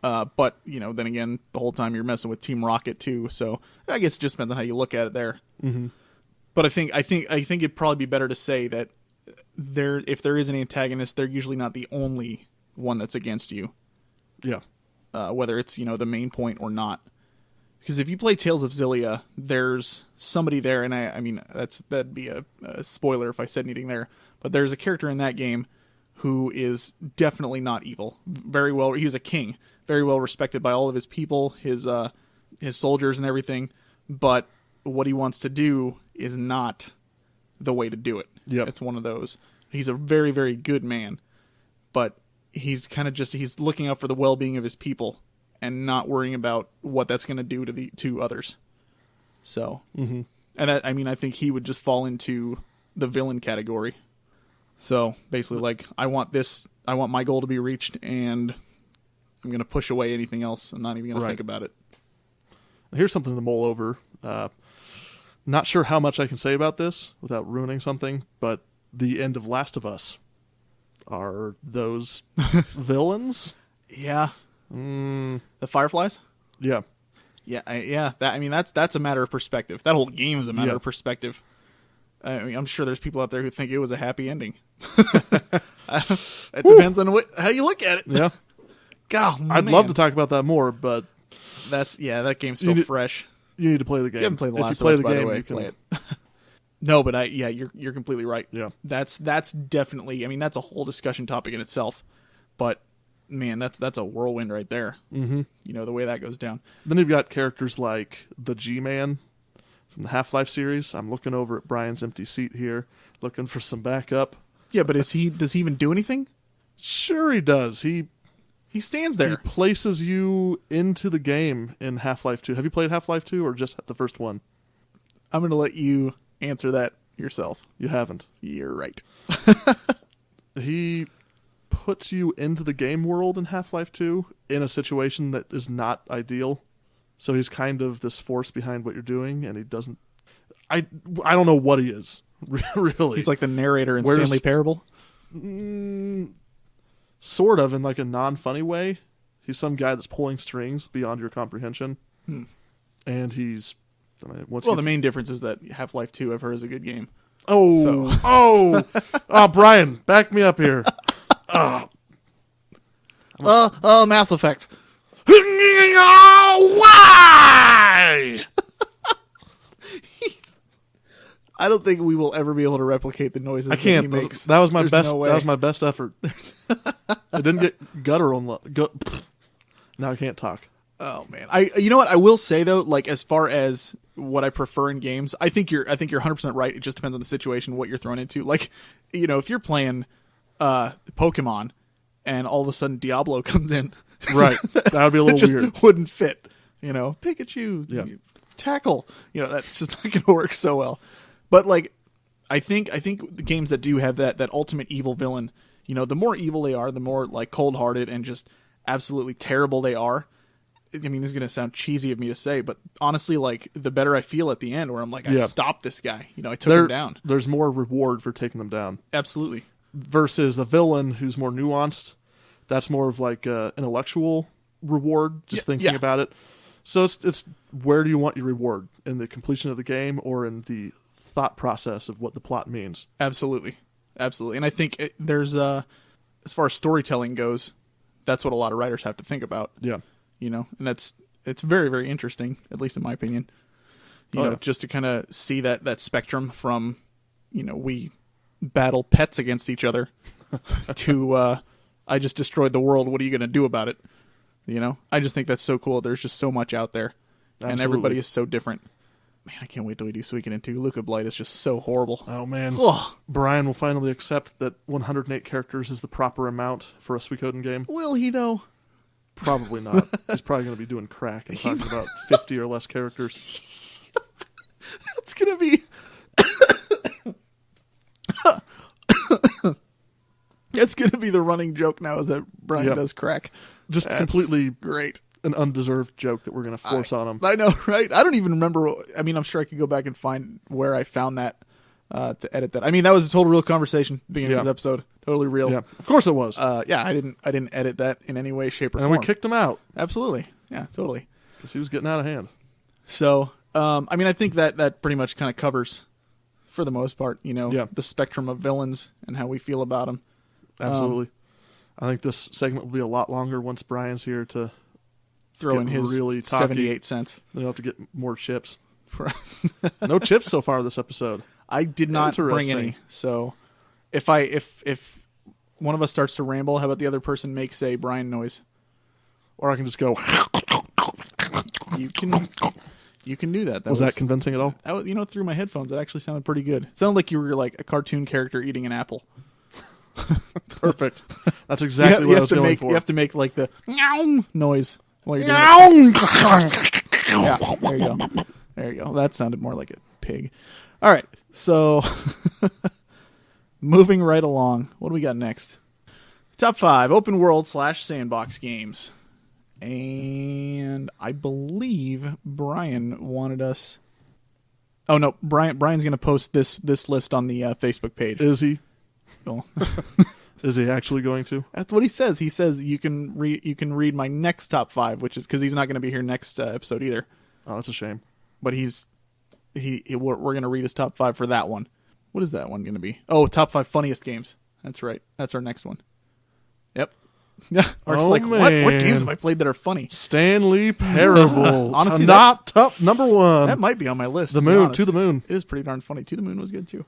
But then again, the whole time you're messing with Team Rocket too. So I guess it just depends on how you look at it there. Mm-hmm. But I think it'd probably be better to say that if there is an antagonist, they're usually not the only one that's against you. Yeah, Whether it's the main point or not. Because if you play Tales of Xillia, there's somebody there, and I mean that'd be a spoiler if I said anything there. But there's a character in that game who is definitely not evil. Very well, he was a king, very well respected by all of his people, his soldiers and everything. But what he wants to do is not the way to do it. Yep. It's one of those. He's a very, very good man, but he's kind of he's looking out for the well-being of his people and not worrying about what that's going to do to others. So, and that, I mean, I think he would just fall into the villain category. So basically, like, I want my goal to be reached, and I'm going to push away anything else. I'm not even going to think about it. Here's something to mull over. Not sure how much I can say about this without ruining something, but the end of Last of Us. Are those villains? Yeah. The Fireflies? Yeah. Yeah. That's a matter of perspective. That whole game is a matter of perspective. I mean, I'm sure there's people out there who think it was a happy ending. It depends on how you look at it. Yeah. God, I'd love to talk about that more, but that game's still fresh. You need to play the game. You haven't played The Last of Us, by the game, way. Play it. No, but you're completely right. Yeah. That's definitely. I mean, that's a whole discussion topic in itself. But man, that's a whirlwind right there. Mm-hmm. The way that goes down. Then you've got characters like the G-Man from the Half-Life series. I'm looking over at Brian's empty seat here, looking for some backup. Yeah, but does he even do anything? Sure, he does. He stands there. He places you into the game in Half-Life 2. Have you played Half-Life 2 or just the first one? I'm going to let you answer that yourself. You haven't. You're right. He puts you into the game world in Half-Life 2 in a situation that is not ideal. So he's kind of this force behind what you're doing, and he doesn't... I don't know what he is, really. He's like the narrator in Stanley Parable? Sort of, in like a non-funny way. He's some guy that's pulling strings beyond your comprehension. And he's... the main difference is that Half-Life 2, I've heard, is a good game. Oh, Brian, back me up here. Mass Effect. Why? I don't think we will ever be able to replicate the noises I can't. that he makes. That was my There's best. no way. That was my best effort. I didn't get guttural. Now I can't talk. Oh man, you know what I will say though, like as far as what I prefer in games, I think you're 100% right. It just depends on the situation, what you're thrown into. Like, if you're playing Pokemon and all of a sudden Diablo comes in, right? That would be a little it just weird. wouldn't fit. Pikachu, tackle. That's just not going to work so well. But like, I think the games that do have that ultimate evil villain, the more evil they are, the more like cold-hearted and just absolutely terrible they are. I mean, this is going to sound cheesy of me to say, but honestly, like, the better I feel at the end, where I'm like, I stopped this guy. I took him down. There's more reward for taking them down. Absolutely. Versus the villain, who's more nuanced. That's more of like intellectual reward, just thinking about it. So it's where do you want your reward? In the completion of the game or in the thought process of what the plot means? Absolutely. And I think there's, as far as storytelling goes, that's what a lot of writers have to think about. Yeah. And it's very, very interesting, at least in my opinion, just to kind of see that spectrum from, we battle pets against each other to, I just destroyed the world. What are you going to do about it? I just think that's so cool. There's just so much out there. Absolutely. And everybody is so different. Man, I can't wait till we do Suikoden 2. Luca Blight is just so horrible. Oh man, Ugh. Brian will finally accept that 108 characters is the proper amount for a Suikoden game. Will he, though? Probably not. He's probably going to be doing crack and talking about 50 or less characters. That's going to be... It's going to be the running joke now, is that Brian does crack. Just That's completely great. An undeserved joke that we're going to force on him. I know, right? I don't even remember. I mean, I'm sure I could go back and find where I found that to edit that. I mean, that was a total real conversation beginning of this episode. Totally real. Yeah, of course it was. Yeah, I didn't edit that in any way, shape, or and form. we kicked him out. Absolutely. Yeah, totally. Because he was getting out of hand. So, I mean, I think that pretty much kind of covers, for the most part, the spectrum of villains and how we feel about them. Absolutely. I think this segment will be a lot longer once Brian's here to throw in his really 78 cents. Then you'll have to get more chips. No chips so far this episode. I did not bring any. So if one of us starts to ramble, how about the other person makes a Brian noise? Or I can just go. You can do that. Was that convincing at all? That was, through my headphones, it actually sounded pretty good. It sounded like you were like a cartoon character eating an apple. Perfect. That's exactly what I was going for. You have to make like the meow noise while you're doing it. Yeah, there you go. There you go. That sounded more like a pig. All right, so moving right along. What do we got next? Top 5 open world / sandbox games. And I believe Brian wanted us... Oh, no. Brian's going to post this list on the Facebook page. Is he? Oh. Is he actually going to? That's what he says. He says you can read my next top 5, which is because he's not going to be here next episode either. Oh, that's a shame. But we're going to read his top 5 for that one. What is that one going to be? Oh, top 5 funniest games. That's right. That's our next one. Yep. Yeah. Mark's like, man. What games have I played that are funny? Stanley Parable. Honestly, not top number 1. That might be on my list. The Moon. To the Moon. It is pretty darn funny. To the Moon was good too.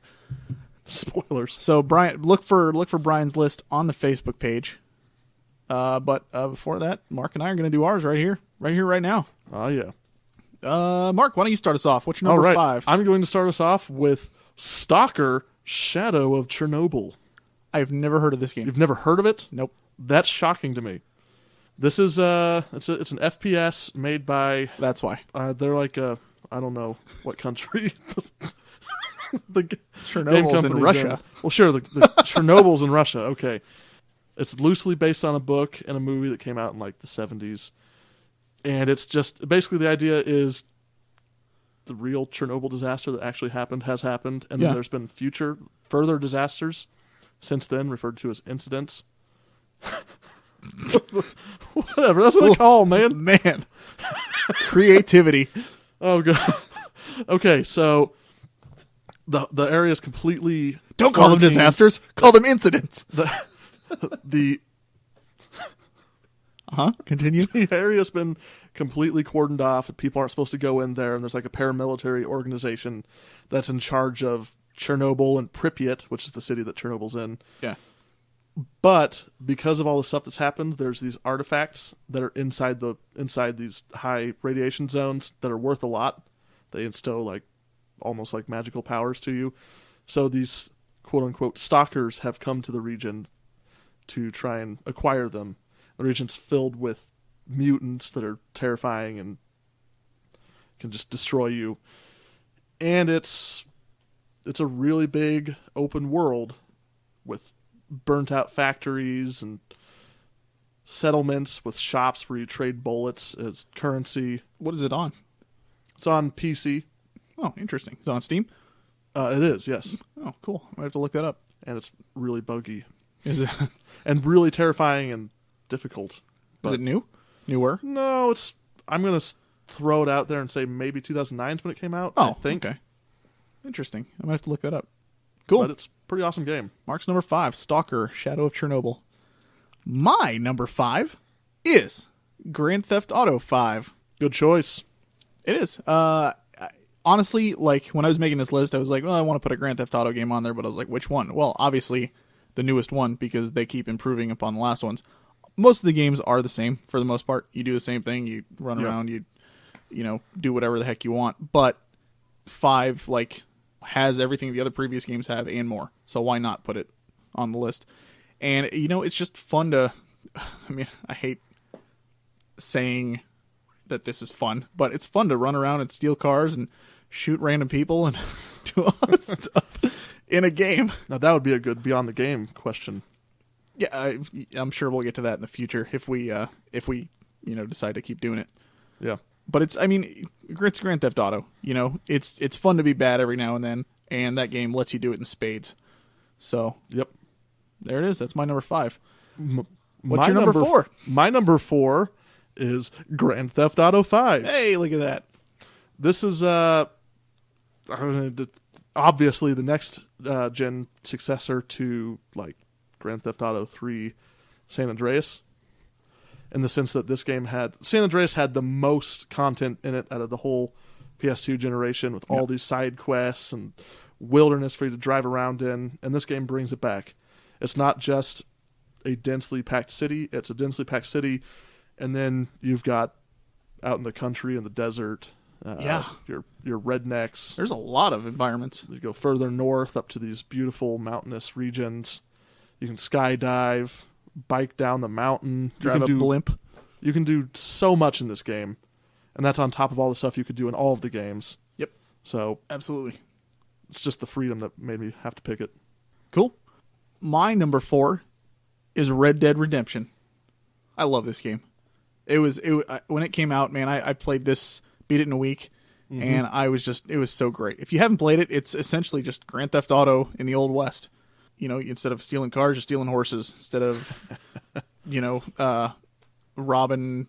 Spoilers. So Brian, look for Brian's list on the Facebook page. But before that, Mark and I are going to do ours right here, right now. Oh yeah. Mark, why don't you start us off? What's your number 5? I'm going to start us off with Stalker: Shadow of Chernobyl. I've never heard of this game. You've never heard of it? Nope. That's shocking to me. This is it's an FPS made by. That's why. They're like I don't know what country. The Chernobyl's in Russia. Well, sure, the Chernobyl's in Russia. Okay, it's loosely based on a book and a movie that came out in like the 70s, and it's just basically the idea is the real Chernobyl disaster that actually has happened, and then there's been further disasters since then, referred to as incidents. Whatever, that's what they call them, man. Creativity. Oh god. Okay, so. The area is completely... Don't call them disasters. Call them incidents. Continue. The area's been completely cordoned off. And people aren't supposed to go in there. And there's like a paramilitary organization that's in charge of Chernobyl and Pripyat, which is the city that Chernobyl's in. Yeah. But because of all the stuff that's happened, there's these artifacts that are inside these high radiation zones that are worth a lot. They instill like almost like magical powers to you. So these quote-unquote stalkers have come to the region to try and acquire them. The region's filled with mutants that are terrifying and can just destroy you. And it's a really big open world with burnt-out factories and settlements with shops where you trade bullets as currency. What is it on? It's on PC. Oh, interesting. Is it on Steam? It is, yes. Oh, cool. I might have to look that up. And it's really buggy. Is it? And really terrifying and difficult. Is it new? Newer? No, I'm going to throw it out there and say maybe 2009 is when it came out. Oh, I think. Okay. Interesting. I might have to look that up. Cool. But it's a pretty awesome game. Mark's number 5, Stalker: Shadow of Chernobyl. My number 5 is Grand Theft Auto 5. Good choice. It is. Honestly, like, when I was making this list, I was like, well, I want to put a Grand Theft Auto game on there, but I was like, which one? Well, obviously, the newest one, because they keep improving upon the last ones. Most of the games are the same, for the most part. You do the same thing, you run around, you do whatever the heck you want. But 5 like has everything the other previous games have and more. So why not put it on the list? And it's just fun to. I mean, I hate saying that this is fun, but it's fun to run around and steal cars and shoot random people and do all that stuff in a game. Now that would be a good beyond the game question. Yeah, I'm sure we'll get to that in the future if we decide to keep doing it. Yeah. But it's Grand Theft Auto. It's fun to be bad every now and then, and that game lets you do it in spades. So, yep, there it is. That's my number 5. What's your number 4? My number 4 is Grand Theft Auto 5. Hey, look at that. This is obviously the next gen successor to like Grand Theft Auto 3 San Andreas, in the sense that this game San Andreas had the most content in it out of the whole PS2 generation, with all these side quests and wilderness for you to drive around in, and this game brings it back. It's not just a densely packed city, it's a densely packed city, and then you've got out in the country and the desert, your rednecks. There's a lot of environments. You go further north up to these beautiful mountainous regions. You can skydive, bike down the mountain, drive a blimp. You can do so much in this game, and that's on top of all the stuff you could do in all of the games. Yep. So absolutely, it's just the freedom that made me have to pick it. Cool. My number 4 is Red Dead Redemption. I love this game. When it came out, man, I played this, beat it in a week, and it was so great. If you haven't played it, it's essentially just Grand Theft Auto in the Old West. Instead of stealing cars, you're stealing horses. Instead of, robbing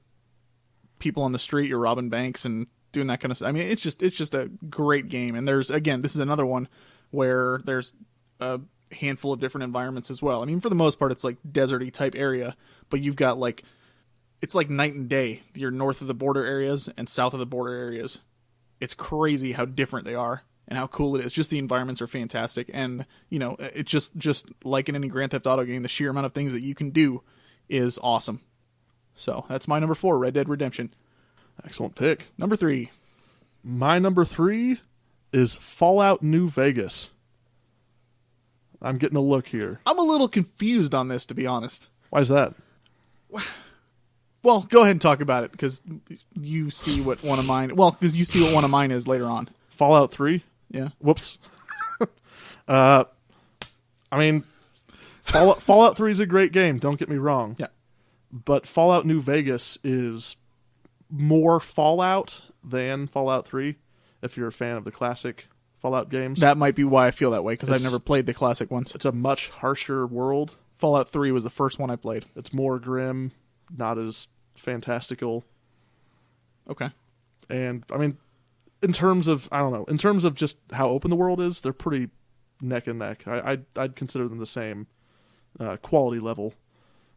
people on the street, you're robbing banks and doing that kind of stuff. I mean, it's just a great game. And this is another one where there's a handful of different environments as well. I mean, for the most part, it's like deserty type area, but you've got it's like night and day. You're north of the border areas and south of the border areas. It's crazy how different they are and how cool it is. Just the environments are fantastic. And, it's just like in any Grand Theft Auto game, the sheer amount of things that you can do is awesome. So that's my number 4, Red Dead Redemption. Excellent pick. Number 3. My number 3 is Fallout New Vegas. I'm getting a look here. I'm a little confused on this, to be honest. Why is that? Well, go ahead and talk about it, because you see what one of mine... Well, because you see what one of mine is later on. Fallout 3? Yeah. Whoops. I mean, Fallout 3 is a great game, don't get me wrong. Yeah. But Fallout New Vegas is more Fallout than Fallout 3, if you're a fan of the classic Fallout games. That might be why I feel that way, because I've never played the classic ones. It's a much harsher world. Fallout 3 was the first one I played. It's more grim, not as fantastical. Okay. And, I mean, in terms of just how open the world is, they're pretty neck and neck. I'd consider them the same quality level.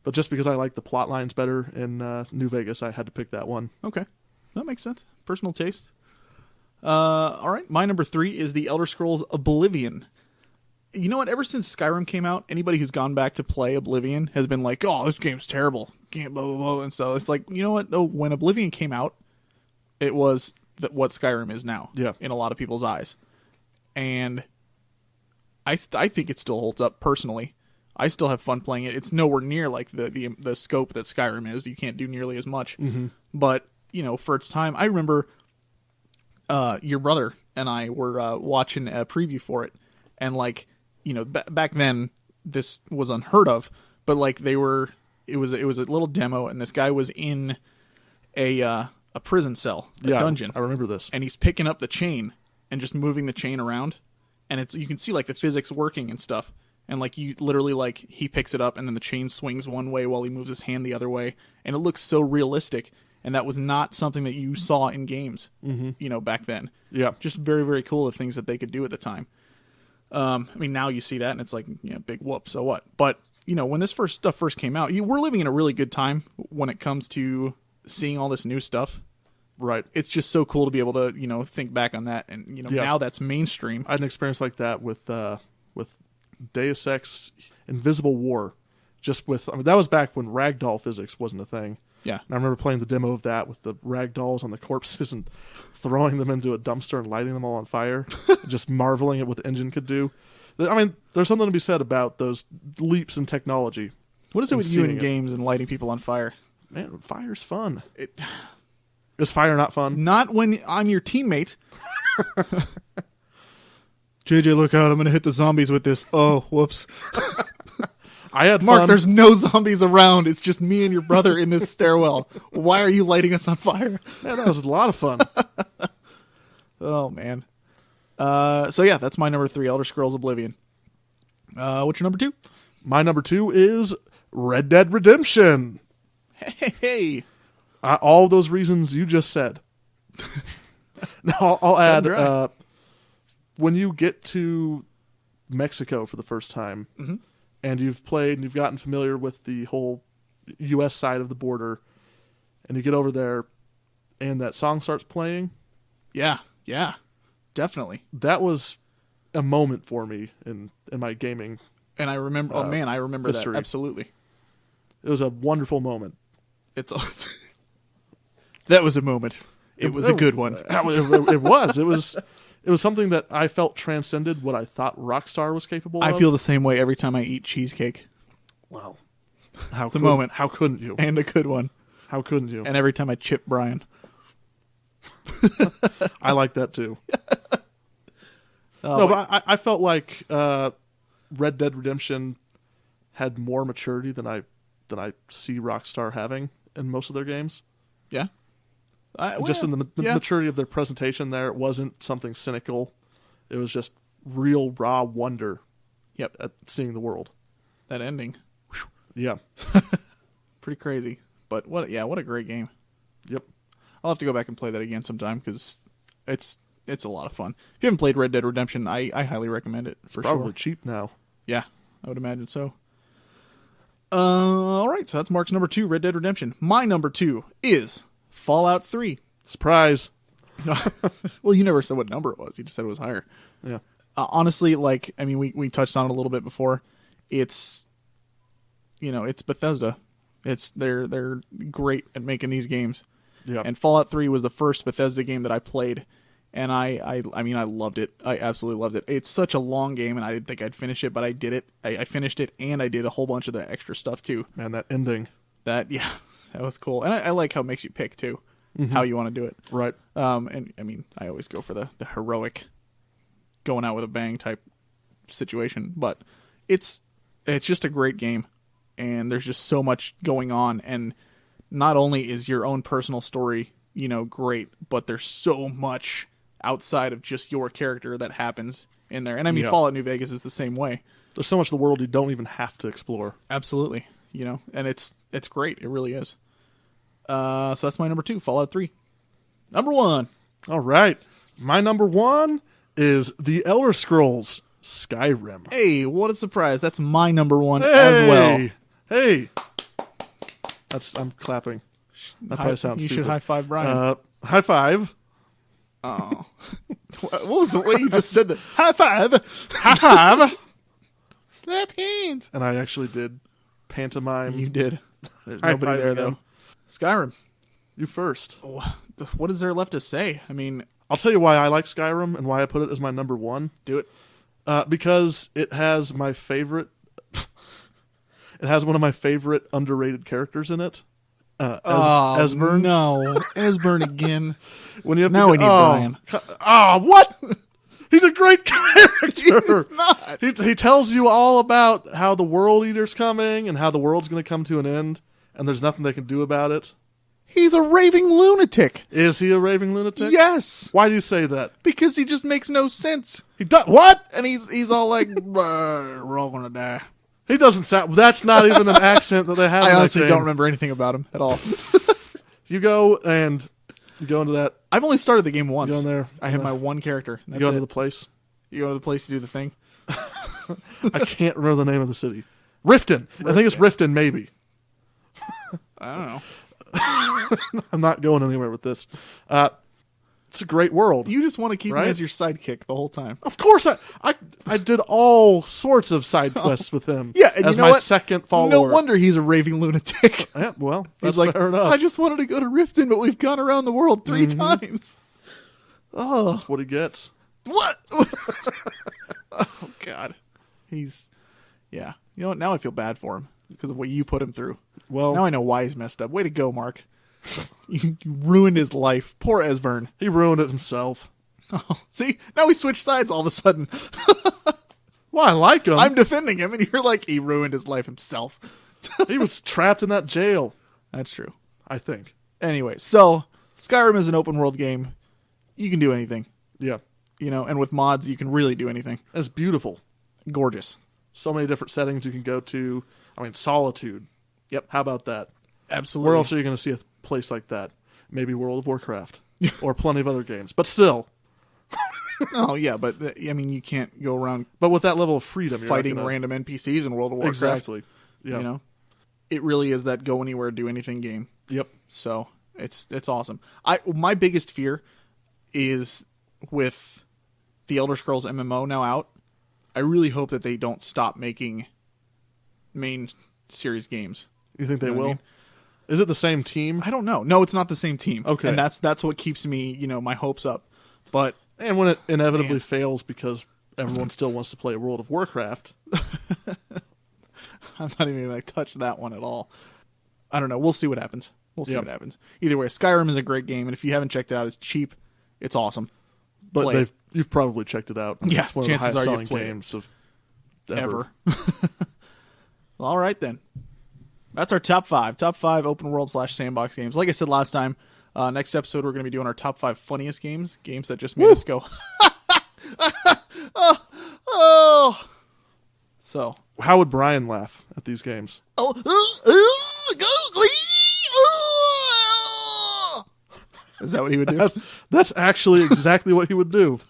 But just because I like the plot lines better in New Vegas, I had to pick that one. Okay. That makes sense. Personal taste. All right. My number 3 is The Elder Scrolls Oblivion. You know what? Ever since Skyrim came out, anybody who's gone back to play Oblivion has been like, oh, this game's terrible. Can't blah, blah, blah. And so it's like, you know what? No, when Oblivion came out, it was what Skyrim is now. Yeah. In a lot of people's eyes. And I think it still holds up personally. I still have fun playing it. It's nowhere near like the scope that Skyrim is. You can't do nearly as much. Mm-hmm. But, for its time, I remember your brother and I were watching a preview for it. And back then this was unheard of, but it was a little demo, and this guy was in a prison cell, a dungeon. I remember this. And he's picking up the chain and just moving the chain around, and you can see the physics working and stuff. And you literally he picks it up and then the chain swings one way while he moves his hand the other way, and it looks so realistic. And that was not something that you saw in games, back then. Yeah, just very, very cool, the things that they could do at the time. I mean, now you see that and it's big whoop, so what? But when this stuff first came out, we're living in a really good time when it comes to seeing all this new stuff. Right. It's just so cool to be able to think back on that, and now that's mainstream. I had an experience like that with Deus Ex Invisible War. That was back when ragdoll physics wasn't a thing. Yeah. And I remember playing the demo of that with the rag dolls on the corpses and throwing them into a dumpster and lighting them all on fire, just marveling at what the engine could do. I mean, there's something to be said about those leaps in technology. What is it with you in seeing it. games and lighting people on fire? Man, fire's fun. Is fire not fun? Not when I'm your teammate. JJ, look out. I'm going to hit the zombies with this. Oh, whoops. I had Mark, fun. there's no zombies around. It's just me and your brother in this stairwell. Why are you lighting us on fire? Man, that was a lot of fun. Oh, man. So, yeah, that's my number 3, Elder Scrolls Oblivion. What's your number 2? My number 2 is Red Dead Redemption. Hey. All those reasons you just said. Now, I'll add, when you get to Mexico for the first time, and you've played and you've gotten familiar with the whole U.S. side of the border, and you get over there, and that song starts playing. Yeah, definitely. That was a moment for me in my gaming. And I remember, I remember history. that. Absolutely. It was a wonderful moment. That was a moment. It was a good one. It was something that I felt transcended what I thought Rockstar was capable of. I feel the same way every time I eat cheesecake. Well, It's a moment. How couldn't you? And a good one. How couldn't you? And every time I chip Brian. I like that too. But I felt like Red Dead Redemption had more maturity than I see Rockstar having in most of their games. Yeah. Just in the maturity of their presentation there, it wasn't something cynical. It was just real raw wonder at seeing the world. That ending. Yeah. Pretty crazy. But what a great game. Yep. I'll have to go back and play that again sometime because it's a lot of fun. If you haven't played Red Dead Redemption, I highly recommend it for Probably sure. cheap now. Yeah, I would imagine so. All right, so that's Mark's number 2, Red Dead Redemption. My number 2 is Fallout 3. Surprise. Well, you never said what number it was. You just said it was higher. Yeah. Honestly, we touched on it a little bit before. It's Bethesda. They're great at making these games. Yeah. And Fallout 3 was the first Bethesda game that I played, and I loved it. I absolutely loved it. It's such a long game, and I didn't think I'd finish it, but I did it. I finished it, and I did a whole bunch of the extra stuff too. Man, that ending. That was cool, and I like how it makes you pick too, how you want to do it. Right. And I always go for the heroic, going out with a bang type situation, but it's just a great game, and there's just so much going on, and not only is your own personal story, great, but there's so much outside of just your character that happens in there. And Fallout New Vegas is the same way. There's so much of the world you don't even have to explore. Absolutely. And it's great. It really is. So that's my number 2, Fallout 3. Number 1. All right. My number 1 is The Elder Scrolls Skyrim. Hey, what a surprise. That's my number 1 as well. Hey. I'm clapping. That probably sounds You stupid. should high five Brian. High five. Oh. What was the way you just said that? High five. High five. Slap hands. And I actually did pantomime. You did. There's High nobody five there, again. though. Skyrim. You first. What is there left to say? I'll tell you why I like Skyrim and why I put it as my number 1. Do it. Because it has my favorite... It has one of my favorite underrated characters in it. Esbern. No. Esbern again. When you have Now we need Brian. What? He's a great character. He's not. He tells you all about how the World Eater's coming and how the world's going to come to an end, and there's nothing they can do about it. He's a raving lunatic. Is he a raving lunatic? Yes. Why do you say that? Because he just makes no sense. He does what? And he's all like, we're all going to die. He doesn't sound. That's not even an accent that they have. I in honestly that don't game. remember anything about him at all. You go into that. I've only started the game once. You go in there. I have my one character. You That's go it. into the place. You go to the place to do the thing. I can't remember the name of the city. Riften. I think it's Riften, maybe. I don't know. I'm not going anywhere with this. It's a great world. You just want to keep him Right? as your sidekick the whole time. Of course, I did all sorts of side quests with him. Yeah, and as you know my what? second follower. No wonder he's a raving lunatic. Yeah, well, that's He's like, fair enough. I just wanted to go to Riften, but we've gone around the world 3 times. Oh, That's what he gets. what? Oh, God. Yeah. You know what? Now I feel bad for him because of what you put him through. Well, Now I know why he's messed up. Way to go, Mark. You ruined his life. Poor Esbern. he ruined it himself. Oh, see? Now we switch sides all of a sudden. Well, I like him. I'm defending him, and you're like, he ruined his life himself. He was trapped in that jail, That's true. I think. Anyway, so Skyrim is an open world game. You can do anything, Yeah. and with mods, you can really do anything. It's beautiful. Gorgeous. So many different settings you can go to. I mean, Solitude. Yep. How about that? Absolutely. Where else are you going to see a place like that? Maybe World of Warcraft. Or plenty of other games. But still. Oh, yeah, but, you can't go around But with that level of freedom, you're not fighting gonna- random NPCs in World of Warcraft. Exactly. Yeah. It really is that go anywhere, do anything game. Yep. So it's awesome. My biggest fear is with the Elder Scrolls MMO now out. I really hope that they don't stop making main series games. You think they You know what I will? mean? Is it the same team? I don't know. No, it's not the same team. Okay. And that's what keeps me, my hopes up. But And when it inevitably Man. fails because everyone still wants to play World of Warcraft. I'm not even going to touch that one at all. I don't know. We'll see what happens. We'll see Yep. what happens. Either way, Skyrim is a great game, and if you haven't checked it out, it's cheap. It's awesome. But Play it. you've probably checked it out. Yeah, It's one of the chances highest are selling you've played it. games of Ever. Well, all right, then. That's our top 5. Top 5 open world / sandbox games. Like I said last time, next episode we're going to be doing our top 5 funniest games. Games that just made us go, oh. So. How would Brian laugh at these games? Is that what he would do? That's actually exactly what he would do.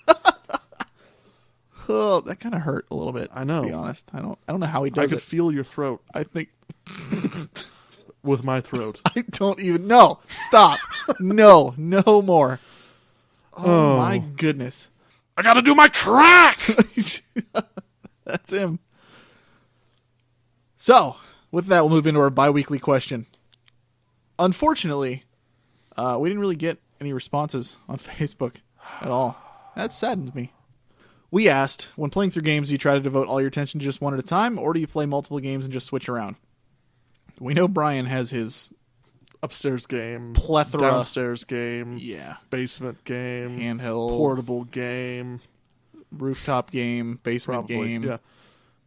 Oh, that kind of hurt a little bit. I know. To be honest, I don't know how he I does could it. feel your throat I think with my throat. I don't even. No, stop. No more. Oh my goodness. I gotta do my crack! That's him. So, with that, we'll move into our bi-weekly question. Unfortunately, we didn't really get any responses on Facebook at all. That saddens me. We asked, when playing through games, do you try to devote all your attention to just one at a time, or do you play multiple games and just switch around? We know Brian has his Upstairs game, plethora. downstairs game, Yeah. basement game, Handheld, portable game, rooftop game, basement probably. game, Yeah.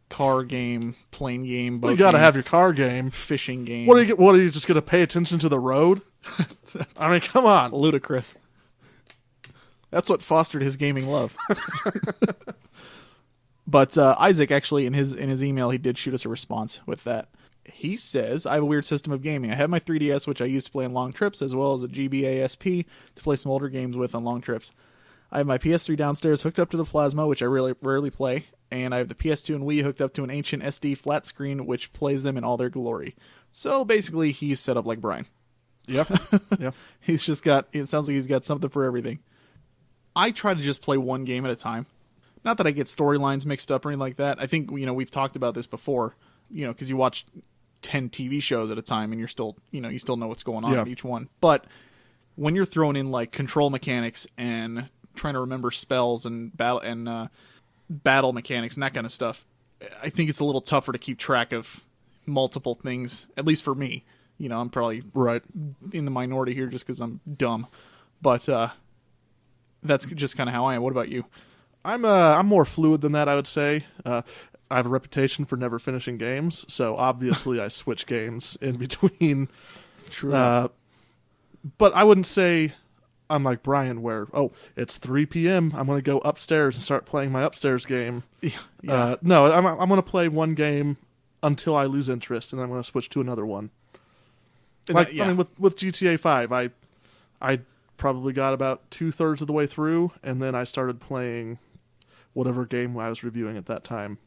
car game, plane game, boat Well, you gotta game, have your car game. fishing game. What are you just gonna pay attention to the road? I mean, come on. Ludicrous. That's what fostered his gaming love. But Isaac actually in his email he did shoot us a response with that. He says, I have a weird system of gaming. I have my 3DS, which I use to play on long trips, as well as a GBA SP to play some older games with on long trips. I have my PS3 downstairs hooked up to the Plasma, which I really rarely play, and I have the PS2 and Wii hooked up to an ancient SD flat screen, which plays them in all their glory. So basically, he's set up like Brian. Yep. Yeah. He's just got, it sounds like he's got something for everything. I try to just play one game at a time. Not that I get storylines mixed up or anything like that. I think, we've talked about this before, because you watch 10 TV shows at a time and you're still, you still know what's going on in each one. But when you're throwing in like control mechanics and trying to remember spells and battle mechanics and that kind of stuff, I think it's a little tougher to keep track of multiple things, at least for me. I'm probably Right. in the minority here just because I'm dumb. But that's just kind of how I am. What about you? I'm more fluid than that, I would say. I have a reputation for never finishing games, so obviously I switch games in between. True. But I wouldn't say I'm like Brian where, it's 3 p.m., I'm going to go upstairs and start playing my upstairs game. Yeah. No, I'm going to play one game until I lose interest, and then I'm going to switch to another one. Like, I mean, with GTA 5, I probably got about 2/3 of the way through, and then I started playing whatever game I was reviewing at that time.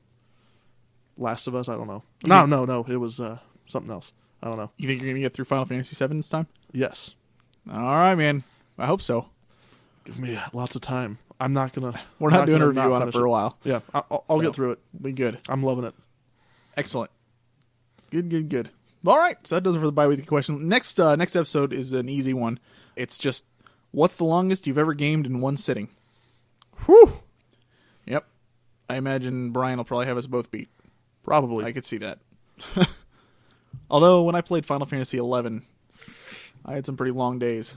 Last of Us, I don't know. No, it was something else. I don't know. You think you're going to get through Final Fantasy VII this time? Yes. All right, man. I hope so. Give me lots of time. I'm not gonna. We're not doing a gonna review on it finish for a while. Yeah, I'll So, get through it. Be good. I'm loving it. Excellent. Good. All right, so that does it for the bi-weekly question. Next episode is an easy one. It's just, what's the longest you've ever gamed in one sitting? Whew. Yep. I imagine Brian will probably have us both beat. Probably. I could see that. Although, when I played Final Fantasy XI, I had some pretty long days,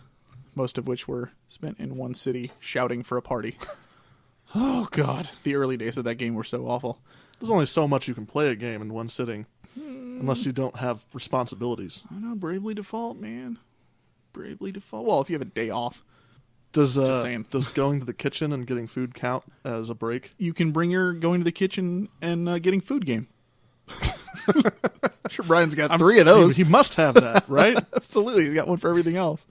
most of which were spent in one city shouting for a party. Oh, God. The early days of that game were so awful. There's only so much you can play a game in one sitting, unless you don't have responsibilities. I know, Bravely Default, man. Bravely Default. Well, if you have a day off, Does Just saying. does going to the kitchen and getting food count as a break? you can bring your going to the kitchen and getting food game. Sure, Brian's got 3 of those. He must have that, right? Absolutely, he's got one for everything else.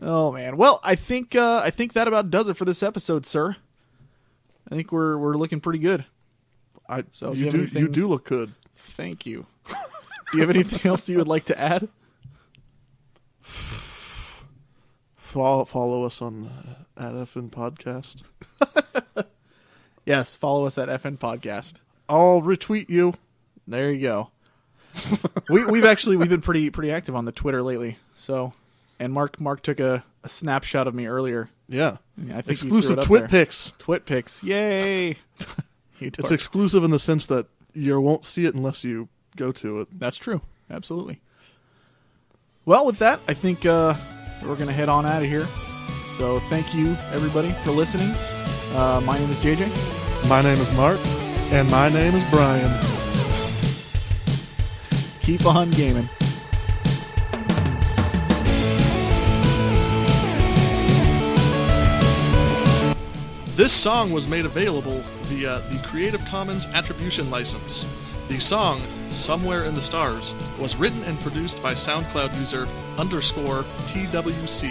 Oh man, well, I think that about does it for this episode, sir. I think we're looking pretty good. So, You do look good. Thank you. Do you have anything else you would like to add? Follow us on at FN Podcast. Yes, follow us at FN Podcast. I'll retweet you. There you go. we've been pretty active on the Twitter lately. So, and Mark took a snapshot of me earlier. Yeah. I think Exclusive he threw it up twit there. pics. Twit pics. Yay! You It's dork. exclusive in the sense that you won't see it unless you go to it. That's true. Absolutely. Well, with that, I think we're going to head on out of here. So thank you, everybody, for listening. My name is JJ. My name is Mark, and my name is Brian. Keep on gaming. This song was made available via the Creative Commons Attribution License. The song, Somewhere in the Stars, was written and produced by SoundCloud user _TWC.